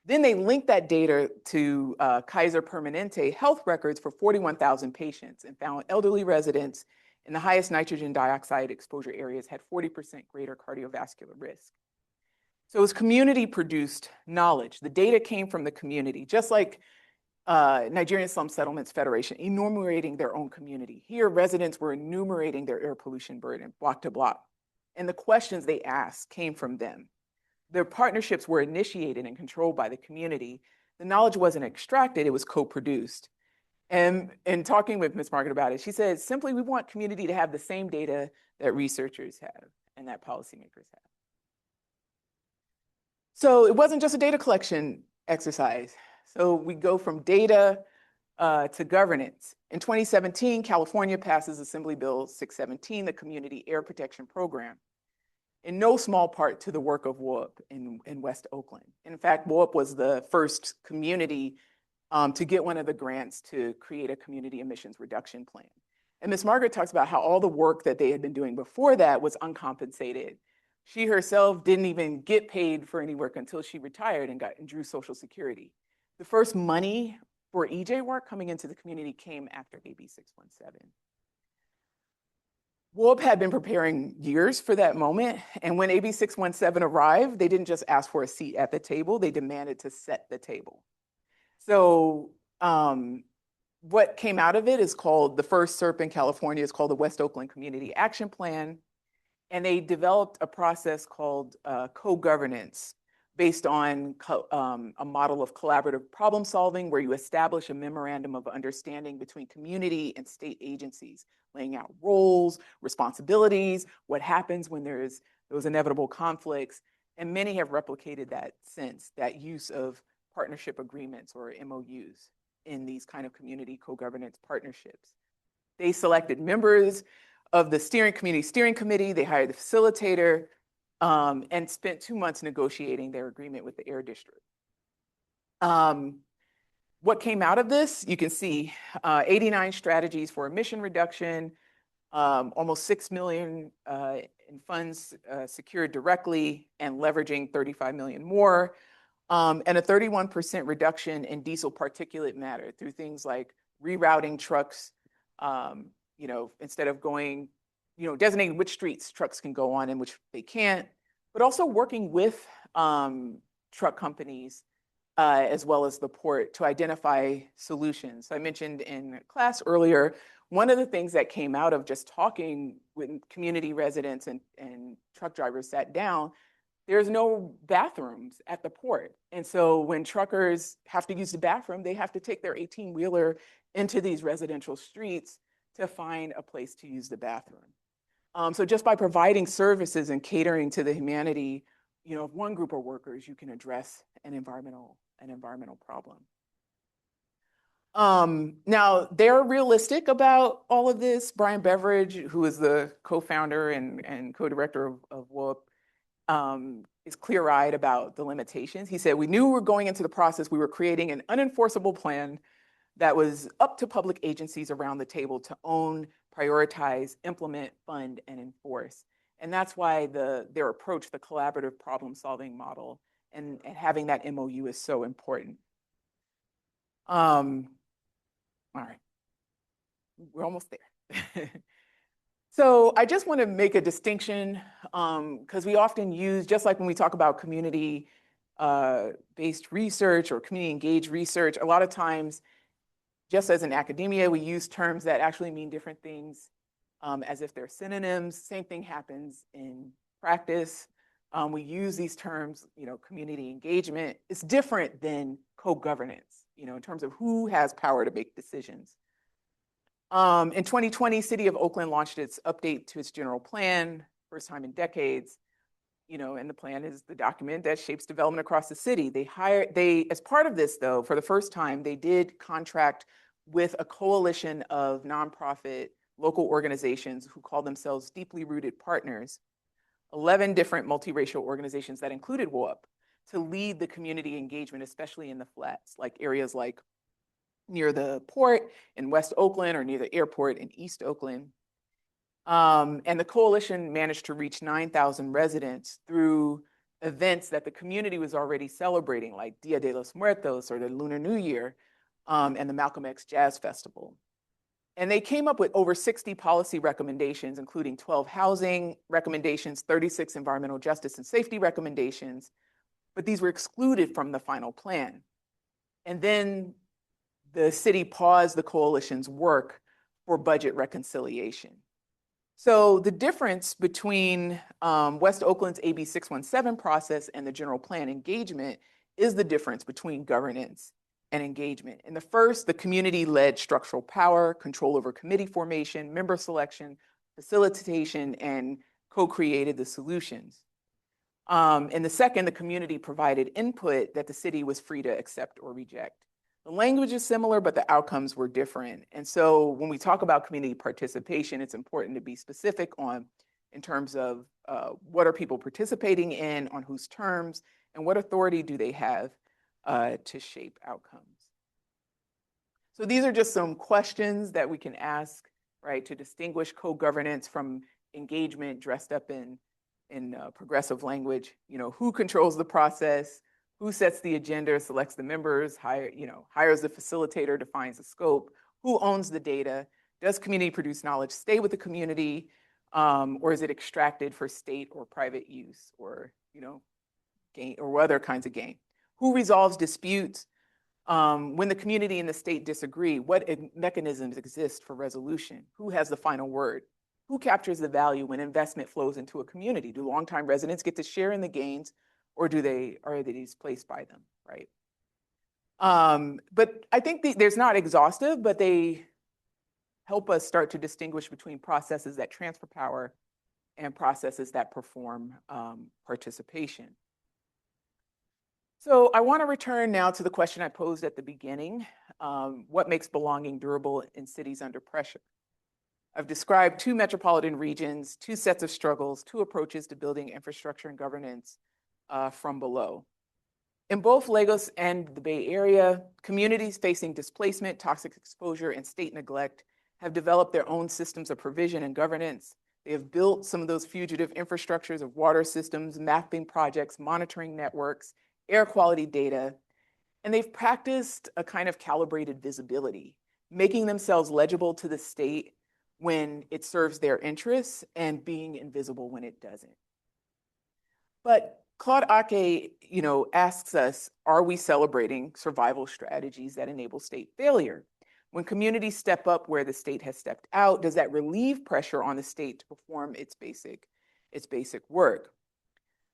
S2: Then they linked that data to Kaiser Permanente health records for 41,000 patients and found elderly residents in the highest nitrogen dioxide exposure areas had 40% greater cardiovascular risk. So it was community-produced knowledge. The data came from the community, just like Nigerian Slum Settlements Federation, enumerating their own community. Here, residents were enumerating their air pollution burden block to block. And the questions they asked came from them. Their partnerships were initiated and controlled by the community. The knowledge wasn't extracted, it was co-produced. And in talking with Ms. Margaret about it, she said, simply, we want community to have the same data that researchers have and that policymakers have. So it wasn't just a data collection exercise. So we go from data to governance. In 2017, California passes Assembly Bill 617, the Community Air Protection Program, in no small part to the work of WOAP in West Oakland. In fact, WOAP was the first community to get one of the grants to create a community emissions reduction plan. And Ms. Margaret talks about how all the work that they had been doing before that was uncompensated. She herself didn't even get paid for any work until she retired and drew Social Security. The first money for EJ work coming into the community came after AB 617. WOAP had been preparing years for that moment. And when AB 617 arrived, they didn't just ask for a seat at the table, they demanded to set the table. So what came out of it is called, the first SERP in California is called the West Oakland Community Action Plan. And they developed a process called co-governance based on a model of collaborative problem solving where you establish a memorandum of understanding between community and state agencies, laying out roles, responsibilities, what happens when there's those inevitable conflicts. And many have replicated that since, that use of partnership agreements or MOUs in these kind of community co-governance partnerships. They selected members of the community steering committee, they hired the facilitator, and spent 2 months negotiating their agreement with the air district. What came out of this? You can see 89 strategies for emission reduction, almost $6 million in funds secured directly and leveraging 35 million more, and a 31% reduction in diesel particulate matter through things like rerouting trucks, instead of going, designating which streets trucks can go on and which they can't, but also working with truck companies as well as the port to identify solutions. So I mentioned in class earlier, one of the things that came out of just talking with community residents and truck drivers sat down, there's no bathrooms at the port. And so when truckers have to use the bathroom, they have to take their 18-wheeler into these residential streets to find a place to use the bathroom. So just by providing services and catering to the humanity, of one group of workers, you can address an environmental problem. Now they're realistic about all of this. Brian Beveridge, who is the co-founder and co-director of WOOP, is clear-eyed about the limitations. He said, we knew we were going into the process, we were creating an unenforceable plan that was up to public agencies around the table to own, prioritize, implement, fund, and enforce. And that's why their approach, the collaborative problem-solving model, and having that MOU is so important. All right, we're almost there. So I just want to make a distinction because we often use, just like when we talk about community based research or community engaged research, a lot of times, just as in academia, we use terms that actually mean different things as if they're synonyms. Same thing happens in practice. We use these terms, community engagement. It's different than co-governance, in terms of who has power to make decisions. In 2020, City of Oakland launched its update to its general plan, first time in decades. And the plan is the document that shapes development across the city. As part of this, though, for the first time, they did contract with a coalition of nonprofit local organizations who call themselves deeply rooted partners, 11 different multiracial organizations that included WOOP, to lead the community engagement, especially in the flats, like areas like near the port in West Oakland or near the airport in East Oakland. And the coalition managed to reach 9,000 residents through events that the community was already celebrating, like Dia de los Muertos or the Lunar New Year, and the Malcolm X Jazz Festival. And they came up with over 60 policy recommendations, including 12 housing recommendations, 36 environmental justice and safety recommendations, but these were excluded from the final plan. And then the city paused the coalition's work for budget reconciliation. So the difference between West Oakland's AB 617 process and the general plan engagement is the difference between governance and engagement. In the first, the community-led structural power, control over committee formation, member selection, facilitation, and co-created the solutions. In the second, the community provided input that the city was free to accept or reject. The language is similar, but the outcomes were different. And so when we talk about community participation, it's important to be specific in terms of what are people participating in, on whose terms, and what authority do they have to shape outcomes. So these are just some questions that we can ask, right, to distinguish co-governance from engagement dressed up in progressive language. Who controls the process? Who sets the agenda, selects the members, hires the facilitator, defines the scope? Who owns the data? Does community produced knowledge stay with the community, or is it extracted for state or private use, or gain, or other kinds of gain? Who resolves disputes when the community and the state disagree? What mechanisms exist for resolution? Who has the final word? Who captures the value when investment flows into a community? Do longtime residents get to share in the gains, or are they displaced by them, right? But I think there's not exhaustive, but they help us start to distinguish between processes that transfer power and processes that perform participation. So I want to return now to the question I posed at the beginning. What makes belonging durable in cities under pressure? I've described two metropolitan regions, two sets of struggles, two approaches to building infrastructure and governance from below. In both Lagos and the Bay Area, communities facing displacement, toxic exposure, and state neglect have developed their own systems of provision and governance. They have built some of those fugitive infrastructures of water systems, mapping projects, monitoring networks, air quality data, and they've practiced a kind of calibrated visibility, making themselves legible to the state when it serves their interests and being invisible when it doesn't. But Claude Ake, asks us, are we celebrating survival strategies that enable state failure? When communities step up where the state has stepped out, does that relieve pressure on the state to perform its basic work?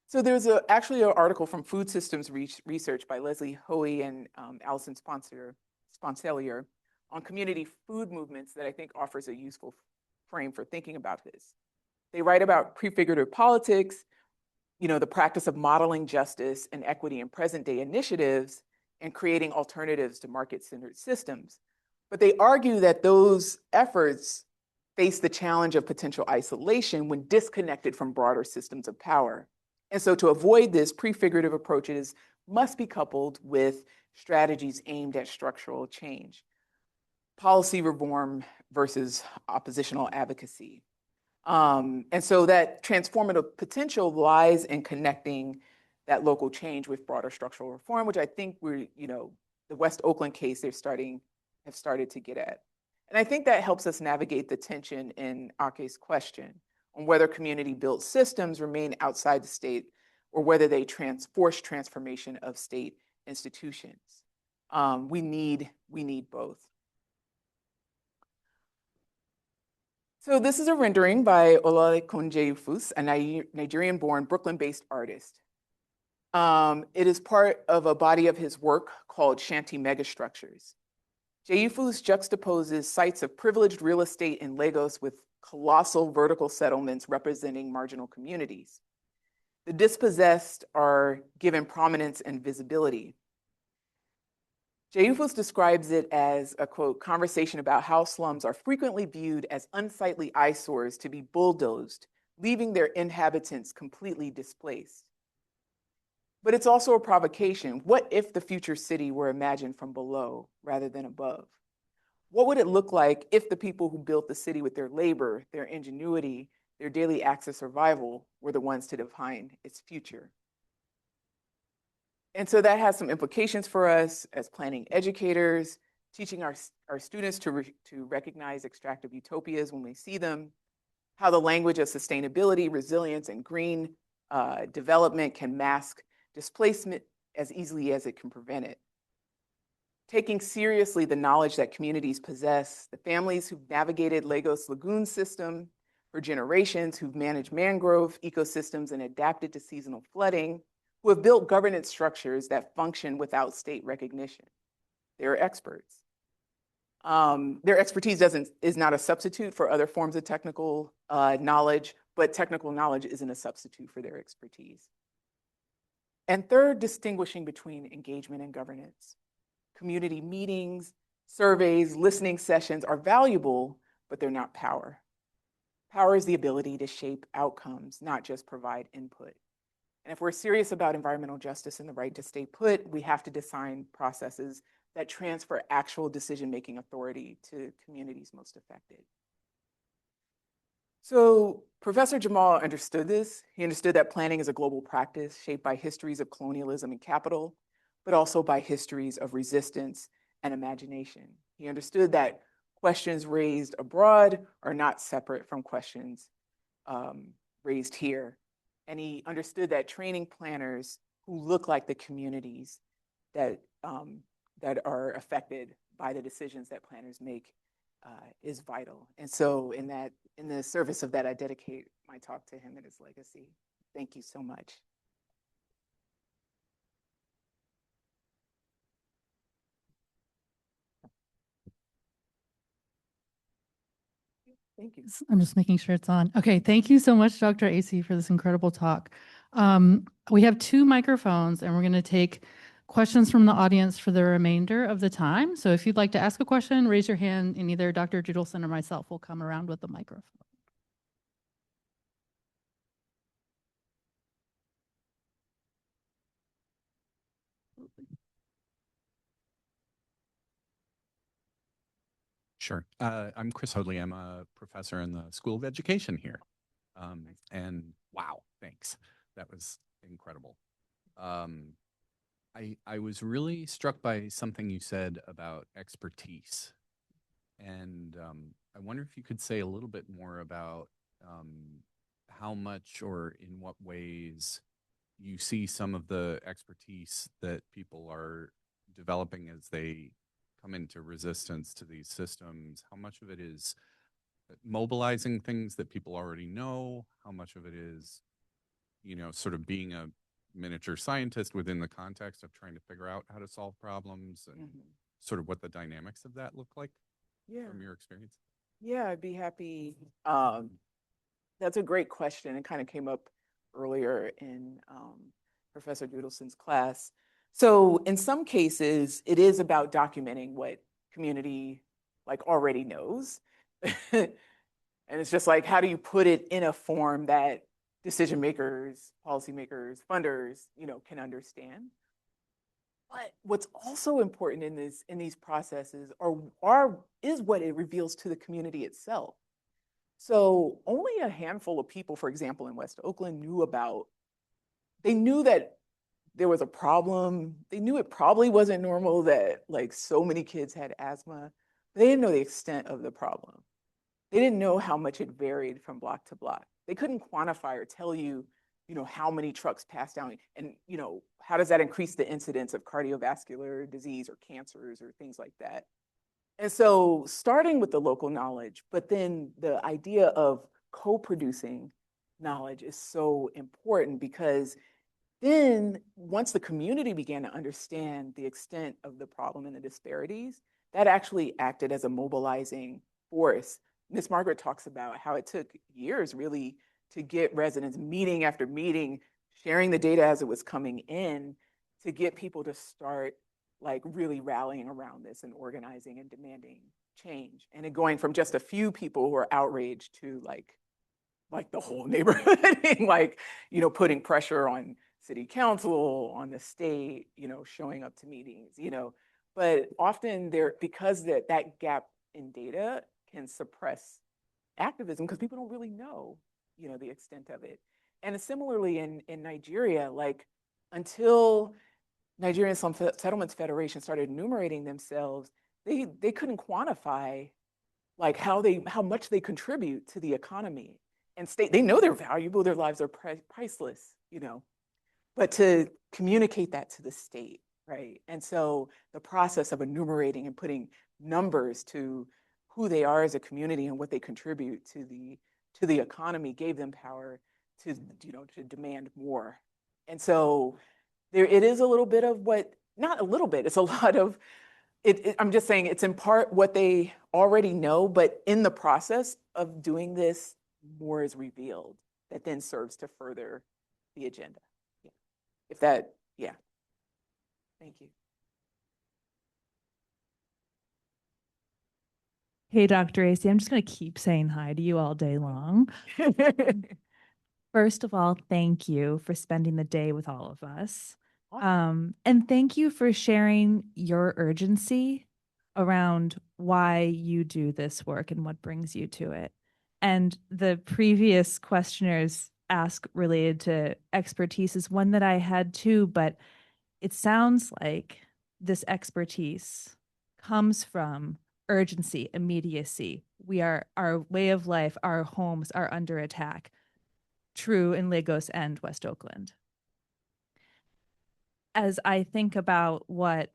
S2: So there's actually an article from Food Systems Research by Leslie Hoey and Allison Sponselier on community food movements that I think offers a useful frame for thinking about this. They write about prefigurative politics, the practice of modeling justice and equity in present day initiatives and creating alternatives to market-centered systems. But they argue that those efforts face the challenge of potential isolation when disconnected from broader systems of power. And so to avoid this, prefigurative approaches must be coupled with strategies aimed at structural change, policy reform versus oppositional advocacy. And so that transformative potential lies in connecting that local change with broader structural reform, which I think the West Oakland case have started to get at. And I think that helps us navigate the tension in Acey's question on whether community-built systems remain outside the state or whether they force transformation of state institutions. We need both. So this is a rendering by Olakunle Ufus, a Nigerian-born Brooklyn-based artist. It is part of a body of his work called Shanty Megastructures. Ufus juxtaposes sites of privileged real estate in Lagos with colossal vertical settlements representing marginal communities. The dispossessed are given prominence and visibility. Ufus describes it as a, quote, conversation about how slums are frequently viewed as unsightly eyesores to be bulldozed, leaving their inhabitants completely displaced. But it's also a provocation. What if the future city were imagined from below rather than above? What would it look like if the people who built the city with their labor, their ingenuity, their daily acts of survival were the ones to define its future? And so that has some implications for us as planning educators, teaching our students to recognize extractive utopias when we see them, how the language of sustainability, resilience, and green development can mask displacement as easily as it can prevent it. Taking seriously the knowledge that communities possess, the families who've navigated Lagos lagoon system for generations, who've managed mangrove ecosystems and adapted to seasonal flooding, who have built governance structures that function without state recognition. They're experts. Their expertise is not a substitute for other forms of technical knowledge, but technical knowledge isn't a substitute for their expertise. And third, distinguishing between engagement and governance. Community meetings, surveys, listening sessions are valuable, but they're not power. Power is the ability to shape outcomes, not just provide input. And if we're serious about environmental justice and the right to stay put, we have to design processes that transfer actual decision-making authority to communities most affected. So Professor Jammal understood this. He understood that planning is a global practice shaped by histories of colonialism and capital, but also by histories of resistance and imagination. He understood that questions raised abroad are not separate from questions raised here. And he understood that training planners who look like the communities that are affected by the decisions that planners make is vital. And so in the service of that, I dedicate my talk to him and his legacy. Thank you so much. Thank you.
S3: I'm just making sure it's on. Okay, thank you so much, Dr. Acey, for this incredible talk. We have 2 microphones, and we're going to take questions from the audience for the remainder of the time. So if you'd like to ask a question, raise your hand, and either Dr. Judelson or myself will come around with the microphone.
S4: Sure. I'm Chris Hoadley. I'm a professor in the School of Education here. And wow, thanks. That was incredible. I was really struck by something you said about expertise. And I wonder if you could say a little bit more about how much or in what ways you see some of the expertise that people are developing as they come into resistance to these systems. How much of it is mobilizing things that people already know? How much of it is, sort of being a miniature scientist within the context of trying to figure out how to solve problems, and sort of what the dynamics of that look like from your experience?
S2: Yeah, I'd be happy. That's a great question. It kind of came up earlier in Professor Dudelson's class. So in some cases, it is about documenting what community like already knows. And it's just like, how do you put it in a form that decision makers, policymakers, funders, can understand? But what's also important in these processes is what it reveals to the community itself. So only a handful of people, for example, in West Oakland they knew that there was a problem. They knew it probably wasn't normal that like so many kids had asthma. They didn't know the extent of the problem. They didn't know how much it varied from block to block. They couldn't quantify or tell you, how many trucks pass down and, how does that increase the incidence of cardiovascular disease or cancers or things like that. And so starting with the local knowledge, but then the idea of co-producing knowledge is so important because then once the community began to understand the extent of the problem and the disparities, that actually acted as a mobilizing force. Miss Margaret talks about how it took years really to get residents meeting after meeting, sharing the data as it was coming in to get people to start like really rallying around this and organizing and demanding change. And it going from just a few people who are outraged to like the whole neighborhood and like, putting pressure on city council, on the state, showing up to meetings, but often because that gap in data can suppress activism because people don't really know, the extent of it. And similarly in Nigeria, like until Nigerian Slum Settlements Federation started enumerating themselves, they couldn't quantify like how much they contribute to the economy and state. They know they're valuable, their lives are priceless, but to communicate that to the state, right? And so the process of enumerating and putting numbers to who they are as a community and what they contribute to the economy gave them power to, to demand more. And so it is a little bit of not a little bit, it's a lot of I'm just saying it's in part what they already know, but in the process of doing this, more is revealed that then serves to further the agenda. Yeah. Thank you.
S5: Hey, Dr. Acey, I'm just going to keep saying hi to you all day long. First of all, thank you for spending the day with all of us. And thank you for sharing your urgency around why you do this work and what brings you to it. And the previous questioners ask related to expertise is one that I had too, but it sounds like this expertise comes from urgency, immediacy. Our way of life, our homes are under attack. True in Lagos and West Oakland. As I think about what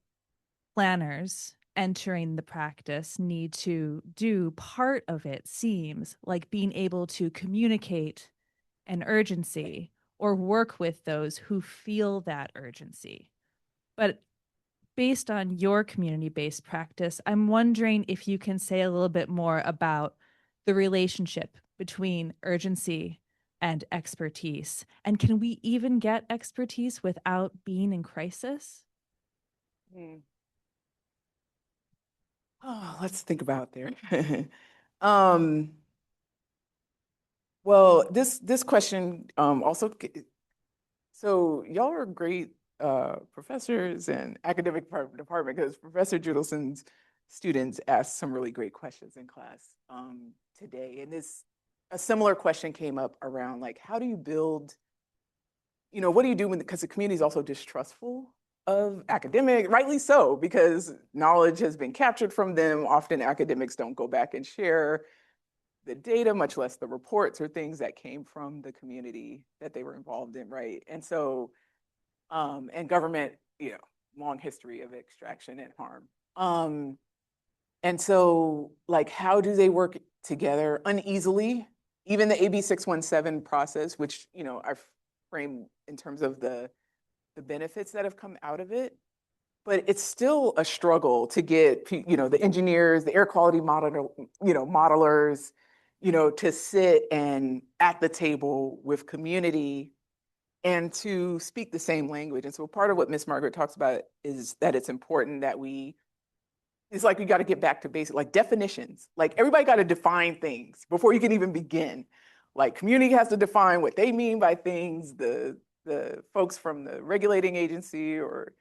S5: planners entering the practice need to do, part of it seems like being able to communicate an urgency or work with those who feel that urgency. But based on your community-based practice, I'm wondering if you can say a little bit more about the relationship between urgency and expertise. And can we even get expertise without being in crisis?
S2: Oh, let's think about there. Well, this question also, so y'all are great professors and academic department because Professor Judelson's students asked some really great questions in class today. And a similar question came up around like, how do you build, what do you do because the community is also distrustful of academic, rightly so, because knowledge has been captured from them. Often academics don't go back and share the data, much less the reports or things that came from the community that they were involved in, right? And so, and government, long history of extraction and harm. And so, like, how do they work together uneasily? Even the AB 617 process, which, I've framed in terms of the benefits that have come out of it, but it's still a struggle to get, the engineers, the air quality modelers, to sit and at the table with community and to speak the same language. And so part of what Miss Margaret talks about is that it's important that we it's like we got to get back to basic, like definitions. Like everybody got to define things before you can even begin. Like community has to define what they mean by things. The folks from the regulating agency or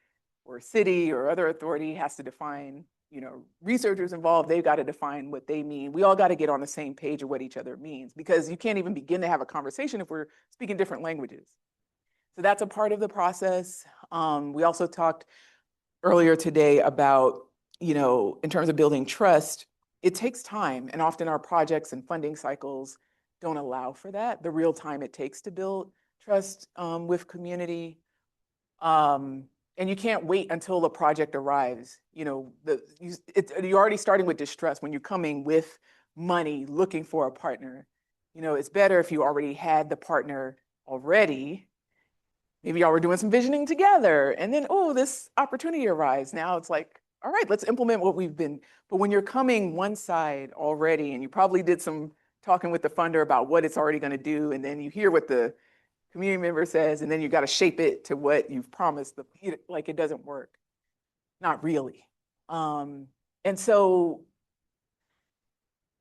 S2: city or other authority has to define, you know, researchers involved, they've got to define what they mean. We all got to get on the same page of what each other means, because you can't even begin to have a conversation if we're speaking different languages. So that's a part of the process. We also talked earlier today about, you know, in terms of building trust, it takes time. And often our projects and funding cycles don't allow for that, the real time it takes to build trust with community. And you can't wait until the project arrives. You know, you're already starting with distrust when you're coming with money, looking for a partner. You know, it's better if you already had the partner already. Maybe y'all were doing some visioning together, and then, oh, this opportunity arrives. Now it's like, all right, let's implement what we've been. But when you're coming one side already, and you probably did some talking with the funder about what it's already going to do, and then you hear what the community member says, and then you got to shape it to what you've promised. Like it doesn't work, not really. And so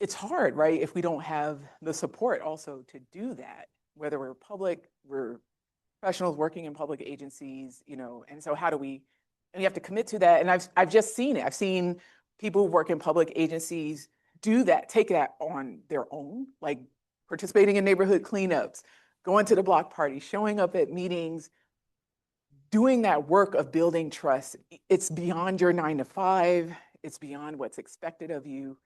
S2: it's hard, right? If we don't have the support also to do that, whether we're professionals working in public agencies, you know, and so how do we, and you have to commit to that. And I've just seen it. I've seen people who work in public agencies do that, take that on their own, like participating in neighborhood cleanups, going to the block party, showing up at meetings, doing that work of building trust. It's beyond your 9 to 5. It's beyond what's expected of you.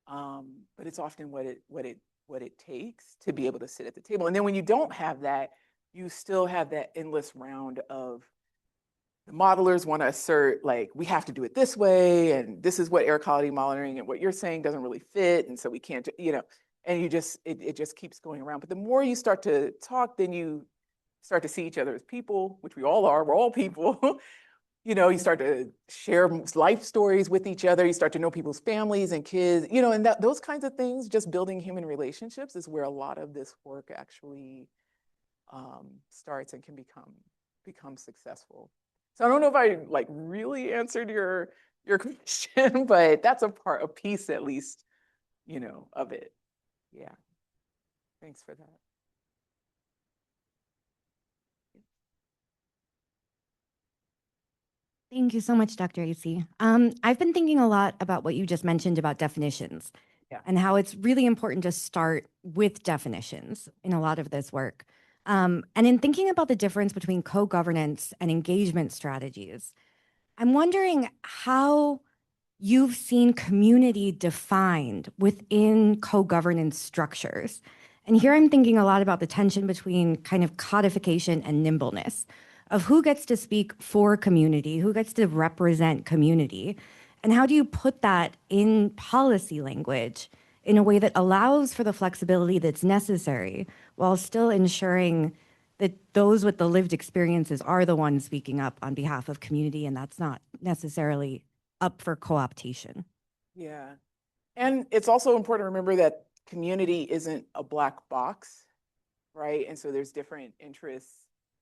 S2: But it's often what it takes to be able to sit at the table. And then when you don't have that, you still have that endless round of the modelers want to assert, like, we have to do it this way, and this is what air quality monitoring and what you're saying doesn't really fit, and so we can't, you know, and you just, it just keeps going around. But the more you start to talk, then you start to see each other as people, which we all are, we're all people. You know, you start to share life stories with each other, you start to know people's families and kids, you know, and those kinds of things, just building human relationships is where a lot of this work actually starts and can become successful. So I don't know if I like really answered your question, but that's a piece at least, you know, of it. Yeah. Thanks for that.
S6: Thank you so much, Dr. Acey. I've been thinking a lot about what you just mentioned about definitions.
S2: Yeah.
S6: And how it's really important to start with definitions in a lot of this work. And in thinking about the difference between co-governance and engagement strategies, I'm wondering how you've seen community defined within co-governance structures. And here I'm thinking a lot about the tension between kind of codification and nimbleness, of who gets to speak for community, who gets to represent community, and how do you put that in policy language in a way that allows for the flexibility that's necessary while still ensuring that those with the lived experiences are the ones speaking up on behalf of community, and that's not necessarily up for co-optation.
S2: Yeah. And it's also important to remember that community isn't a black box, right? And so there's different interests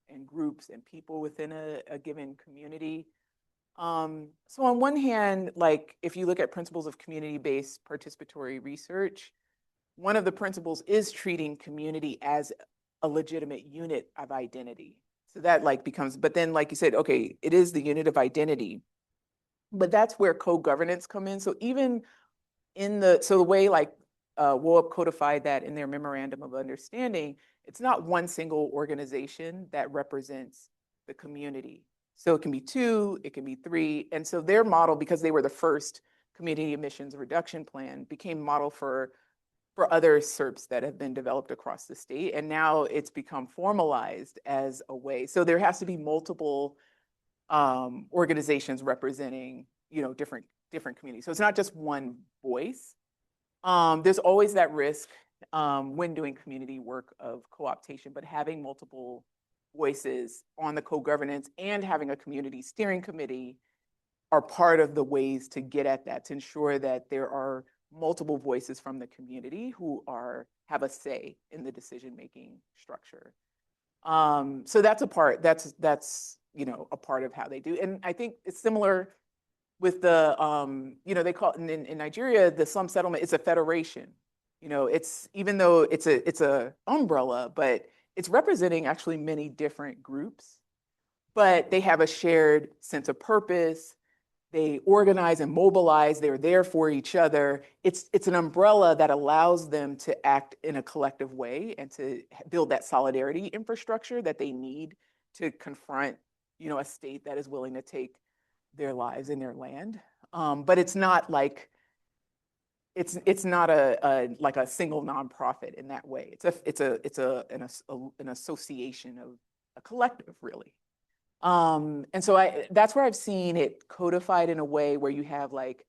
S2: and groups and people within a given community. So on one hand, like if you look at principles of community-based participatory research, one of the principles is treating community as a legitimate unit of identity. So that like becomes, but then like you said, okay, it is the unit of identity, but that's where co-governance come in. So even so the way like WOAP codified that in their memorandum of understanding, it's not one single organization that represents the community. So it can be 2, it can be 3. And so their model, because they were the first community emissions reduction plan, became model for other SERPs that have been developed across the state. And now it's become formalized as a way. So there has to be multiple organizations representing, you know, different communities. So it's not just one voice. There's always that risk when doing community work of co-optation, but having multiple voices on the co-governance and having a community steering committee are part of the ways to get at that, to ensure that there are multiple voices from the community who have a say in the decision-making structure. So that's a part, that's you know, a part of how they do. And I think it's similar with the, they call it in Nigeria, the slum settlement is a federation. It's, even though it's a umbrella, but it's representing actually many different groups, but they have a shared sense of purpose. They organize and mobilize. They're there for each other. It's an umbrella that allows them to act in a collective way and to build that solidarity infrastructure that they need to confront, a state that is willing to take their lives and their land. But it's not like it's not like a single nonprofit in that way. It's an association of a collective, really. And so that's where I've seen it codified in a way where you have like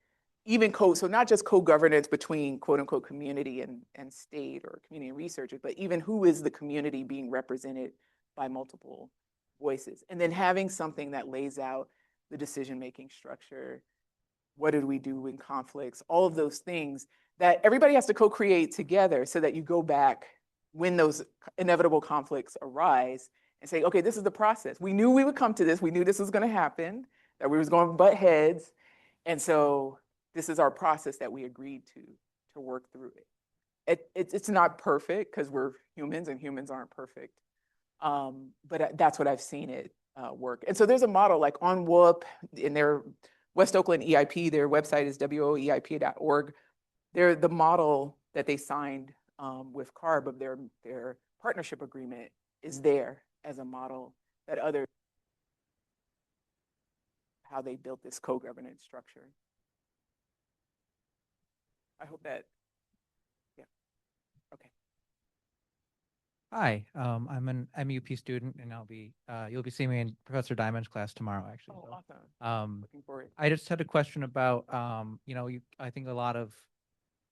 S2: even so not just co-governance between quote unquote community and state or community and researchers, but even who is the community being represented by multiple voices. And then having something that lays out the decision-making structure. What did we do in conflicts? All of those things that everybody has to co-create together so that you go back when those inevitable conflicts arise and say, okay, this is the process. We knew we would come to this. We knew this was going to happen, that we was going to butt heads. And so this is our process that we agreed to work through it. It's not perfect because we're humans and humans aren't perfect. But that's what I've seen it work. And so there's a model like on WOOP in their West Oakland EIP, their website is woeip.org. They're the model that they signed with CARB of their partnership agreement is there as a model that others, how they built this co-governance structure. I hope that, yeah, okay.
S7: Hi, I'm an MUP student, and you'll be seeing me in Professor Diamond's class tomorrow, actually.
S2: Oh,
S7: so.
S2: awesome. Looking forward.
S7: I just had a question about, I think a lot of,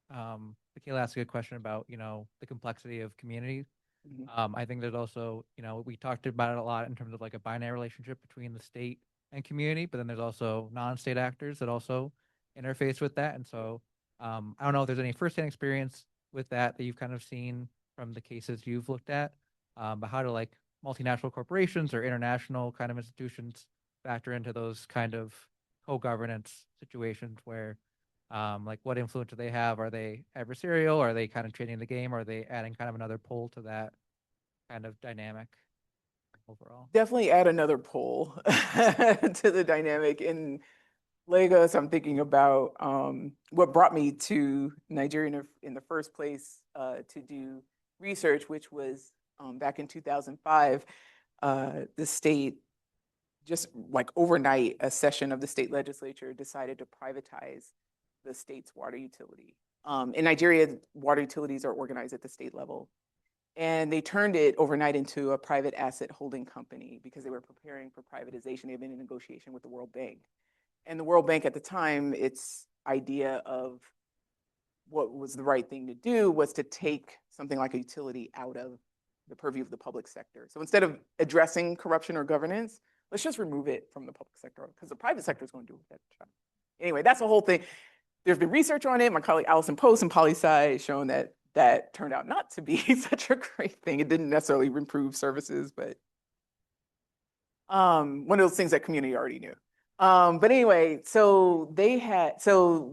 S7: Michaela asked a good question about, the complexity of community.
S2: Mm-hmm.
S7: I think there's also, we talked about it a lot in terms of like a binary relationship between the state and community, but then there's also non-state actors that also interface with that. And so I don't know if there's any firsthand experience with that you've kind of seen from the cases you've looked at, but how do like multinational corporations or international kind of institutions factor into those kind of co-governance situations where like what influence do they have? Are they adversarial? Are they kind of changing the game? Or are they adding kind of another pole to that kind of dynamic overall?
S2: Definitely add another pole to the dynamic. In Lagos, I'm thinking about what brought me to Nigeria in the first place to do research, which was back in 2005, the state, just like overnight, a session of the state legislature decided to privatize the state's water utility. In Nigeria, water utilities are organized at the state level. And they turned it overnight into a private asset holding company because they were preparing for privatization. They've been in negotiation with the World Bank. And the World Bank at the time, its idea of what was the right thing to do was to take something like a utility out of the purview of the public sector. So instead of addressing corruption or governance, let's just remove it from the public sector because the private sector is going to do that job. Anyway, that's the whole thing. There's been research on it. My colleague Allison Post and poli-sci shown that turned out not to be such a great thing. It didn't necessarily improve services, but one of those things that community already knew. But anyway, so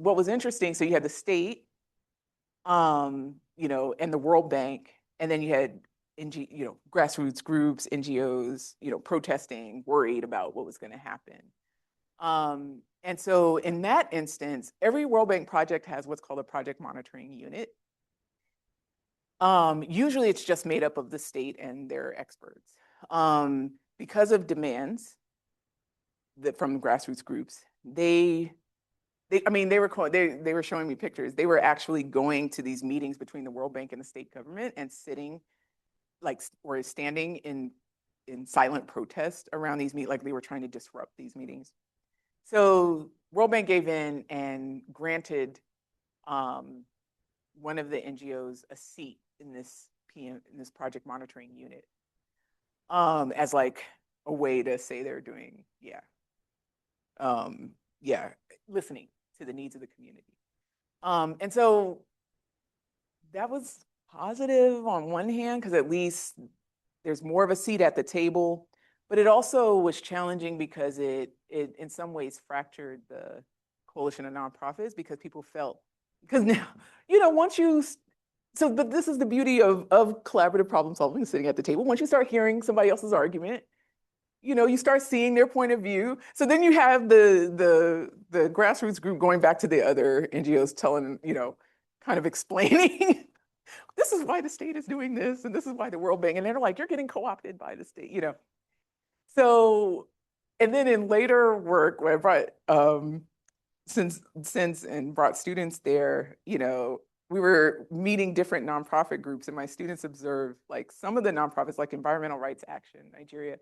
S2: what was interesting, so you had the state, and the World Bank, and then you had grassroots groups, NGOs, protesting, worried about what was going to happen. And so in that instance, every World Bank project has what's called a project monitoring unit. Usually it's just made up of the state and their experts. Because of demands from grassroots groups, they were showing me pictures. They were actually going to these meetings between the World Bank and the state government and sitting or standing in silent protest around these meetings, like they were trying to disrupt these meetings. So World Bank gave in and granted one of the NGOs a seat in this project monitoring unit as like a way to say they're doing, listening to the needs of the community. And so that was positive on one hand, because at least there's more of a seat at the table, but it also was challenging because it in some ways fractured coalition of nonprofits because people felt, because now, once you, but this is the beauty of collaborative problem solving, sitting at the table. Once you start hearing somebody else's argument, you start seeing their point of view. So then you have the grassroots group going back to the other NGOs telling, kind of explaining, this is why the state is doing this, and this is why the World Bank, and they're like, you're getting co-opted by the state, So, and then in later work, where I brought, since and brought students there, we were meeting different nonprofit groups, and my students observed, like, some of the nonprofits, like Environmental Rights Action, Nigeria,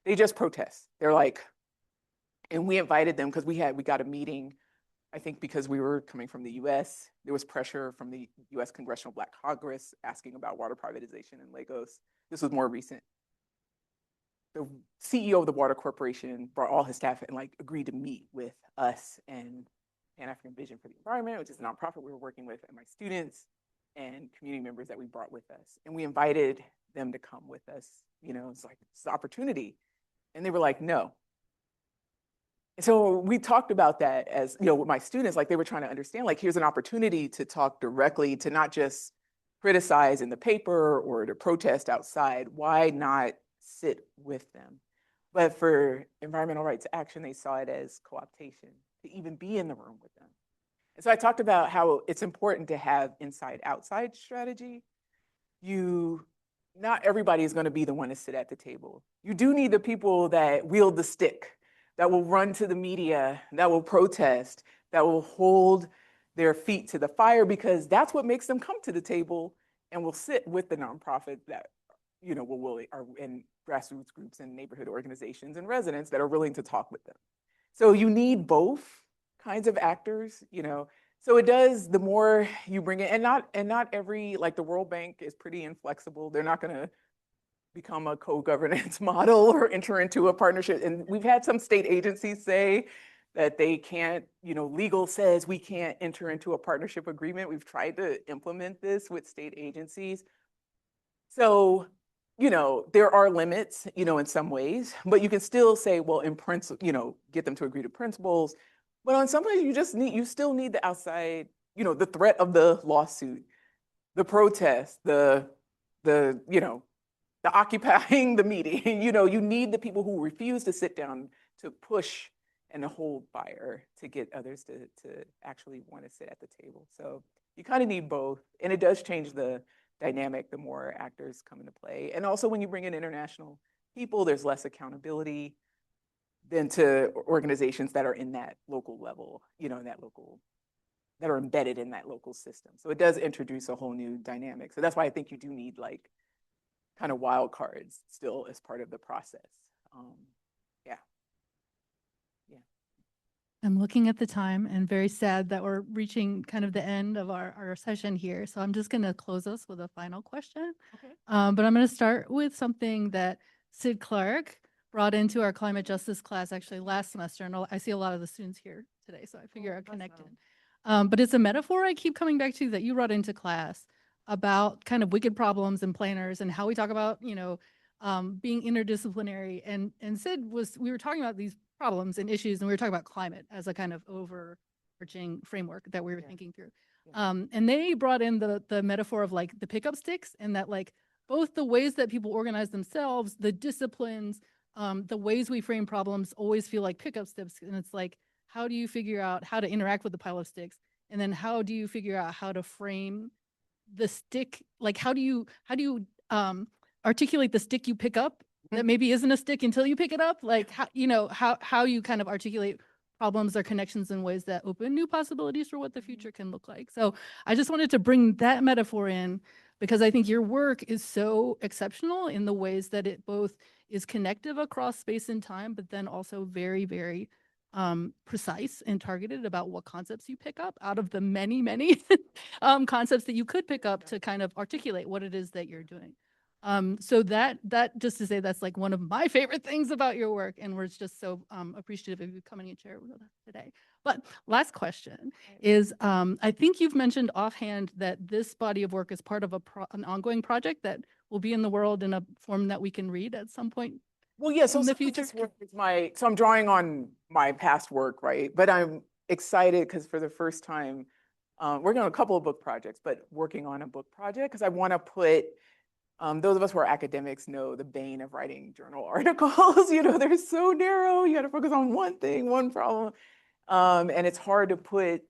S2: they just protest. They're like, and we invited them because we got a meeting, I think because we were coming from the US, there was pressure from the US Congressional Black Congress asking about water privatization in Lagos. This was more recent. The CEO of the Water Corporation brought all his staff and like agreed to meet with us and Pan-African Vision for the Environment, which is a nonprofit we were working with, and my students and community members that we brought with us. And we invited them to come with us. It's like, it's an opportunity. And they were like, no. And so we talked about that as, with my students, like they were trying to understand, like, here's an opportunity to talk directly, to not just criticize in the paper or to protest outside. Why not sit with them? But for Environmental Rights Action, they saw it as co-optation, to even be in the room with them. And so I talked about how it's important to have inside-outside strategy. Not everybody is going to be the one to sit at the table. You do need the people that wield the stick, that will run to the media, that will protest, that will hold their feet to the fire, because that's what makes them come to the table and will sit with the nonprofit that, are in grassroots groups and neighborhood organizations and residents that are willing to talk with them. So you need both kinds of actors, So it does, the more you bring it, and not every, like the World Bank is pretty inflexible. They're not going to become a co-governance model or enter into a partnership. And we've had some state agencies say that they can't, legal says we can't enter into a partnership agreement. We've tried to implement this with state agencies. So, there are limits, in some ways, but you can still say, well, in principle, get them to agree to principles. But on some ways, you still need the outside, the threat of the lawsuit, the protest, the occupying the meeting. You need the people who refuse to sit down to push and to hold fire to get others to actually want to sit at the table. So you kind of need both. And it does change the dynamic the more actors come into play. And also when you bring in international people, there's less accountability than to organizations that are in that local level, that are embedded in that local system. So it does introduce a whole new dynamic. So that's why I think you do need like kind of wild cards still as part of the process. Yeah.
S3: I'm looking at the time and very sad that we're reaching kind of the end of our session here. So I'm just going to close us with a final question.
S2: Okay.
S3: But I'm going to start with something that Sid Clark brought into our climate justice class actually last semester. And I see a lot of the students here today, so I figure I'm connected. But it's a metaphor I keep coming back to that you brought into class about kind of wicked problems and planners and how we talk about, being interdisciplinary. And Sid we were talking about these problems and issues, and we were talking about climate as a kind of overarching framework that we were thinking through. And they brought in the metaphor of like the pickup sticks, and that like both the ways that people organize themselves, the disciplines, the ways we frame problems always feel like pickup sticks. And it's like, how do you figure out how to interact with the pile of sticks? And then how do you figure out how to frame the stick? Like, how do you articulate the stick you pick up that maybe isn't a stick until you pick it up? Like, how you kind of articulate problems or connections in ways that open new possibilities for what the future can look like. So I just wanted to bring that metaphor in because I think your work is so exceptional in the ways that it both is connective across space and time, but then also very, very precise and targeted about what concepts you pick up out of the many, many concepts that you could pick up to kind of articulate what it is that you're doing. So that just to say, that's like one of my favorite things about your work, and we're just so appreciative of you coming and sharing with us today. But last question is, I think you've mentioned offhand that this body of work is part of an ongoing project that will be in the world in a form that we can read at some point.
S2: Well, yeah, so
S3: in the
S2: some of
S3: future.
S2: this work is so I'm drawing on my past work, right? But excited because for the first time, working on a couple of book projects, but working on a book project because I want to put, those of us who are academics know the bane of writing journal articles. They're so narrow. You got to focus on one thing, one problem. And it's hard to put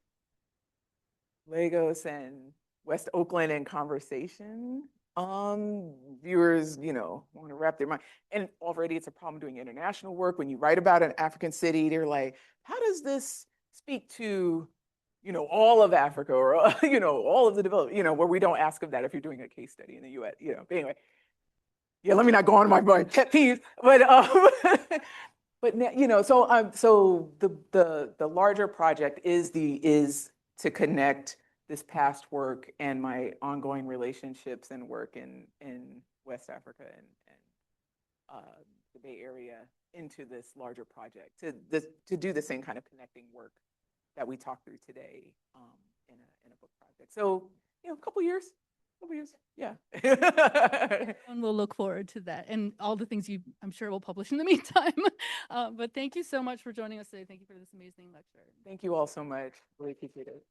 S2: Lagos and West Oakland in conversation. Viewers, want to wrap their mind. And already it's a problem doing international work. When you write about an African city, they're like, how does this speak to, all of Africa or, all of the development, where we don't ask them that if you're doing a case study in the US, But anyway, yeah, let me not go on my pet peeves, but, so the larger project is to connect this past work and my ongoing relationships and work in West Africa and the Bay Area into this larger project to do the same kind of connecting work that we talked through today in a book project. So a couple years, yeah.
S3: And we'll look forward to that and all the things I'm sure will publish in the meantime. But thank you so much for joining us today. Thank you for this amazing lecture.
S2: Thank you all so much. Really appreciate it.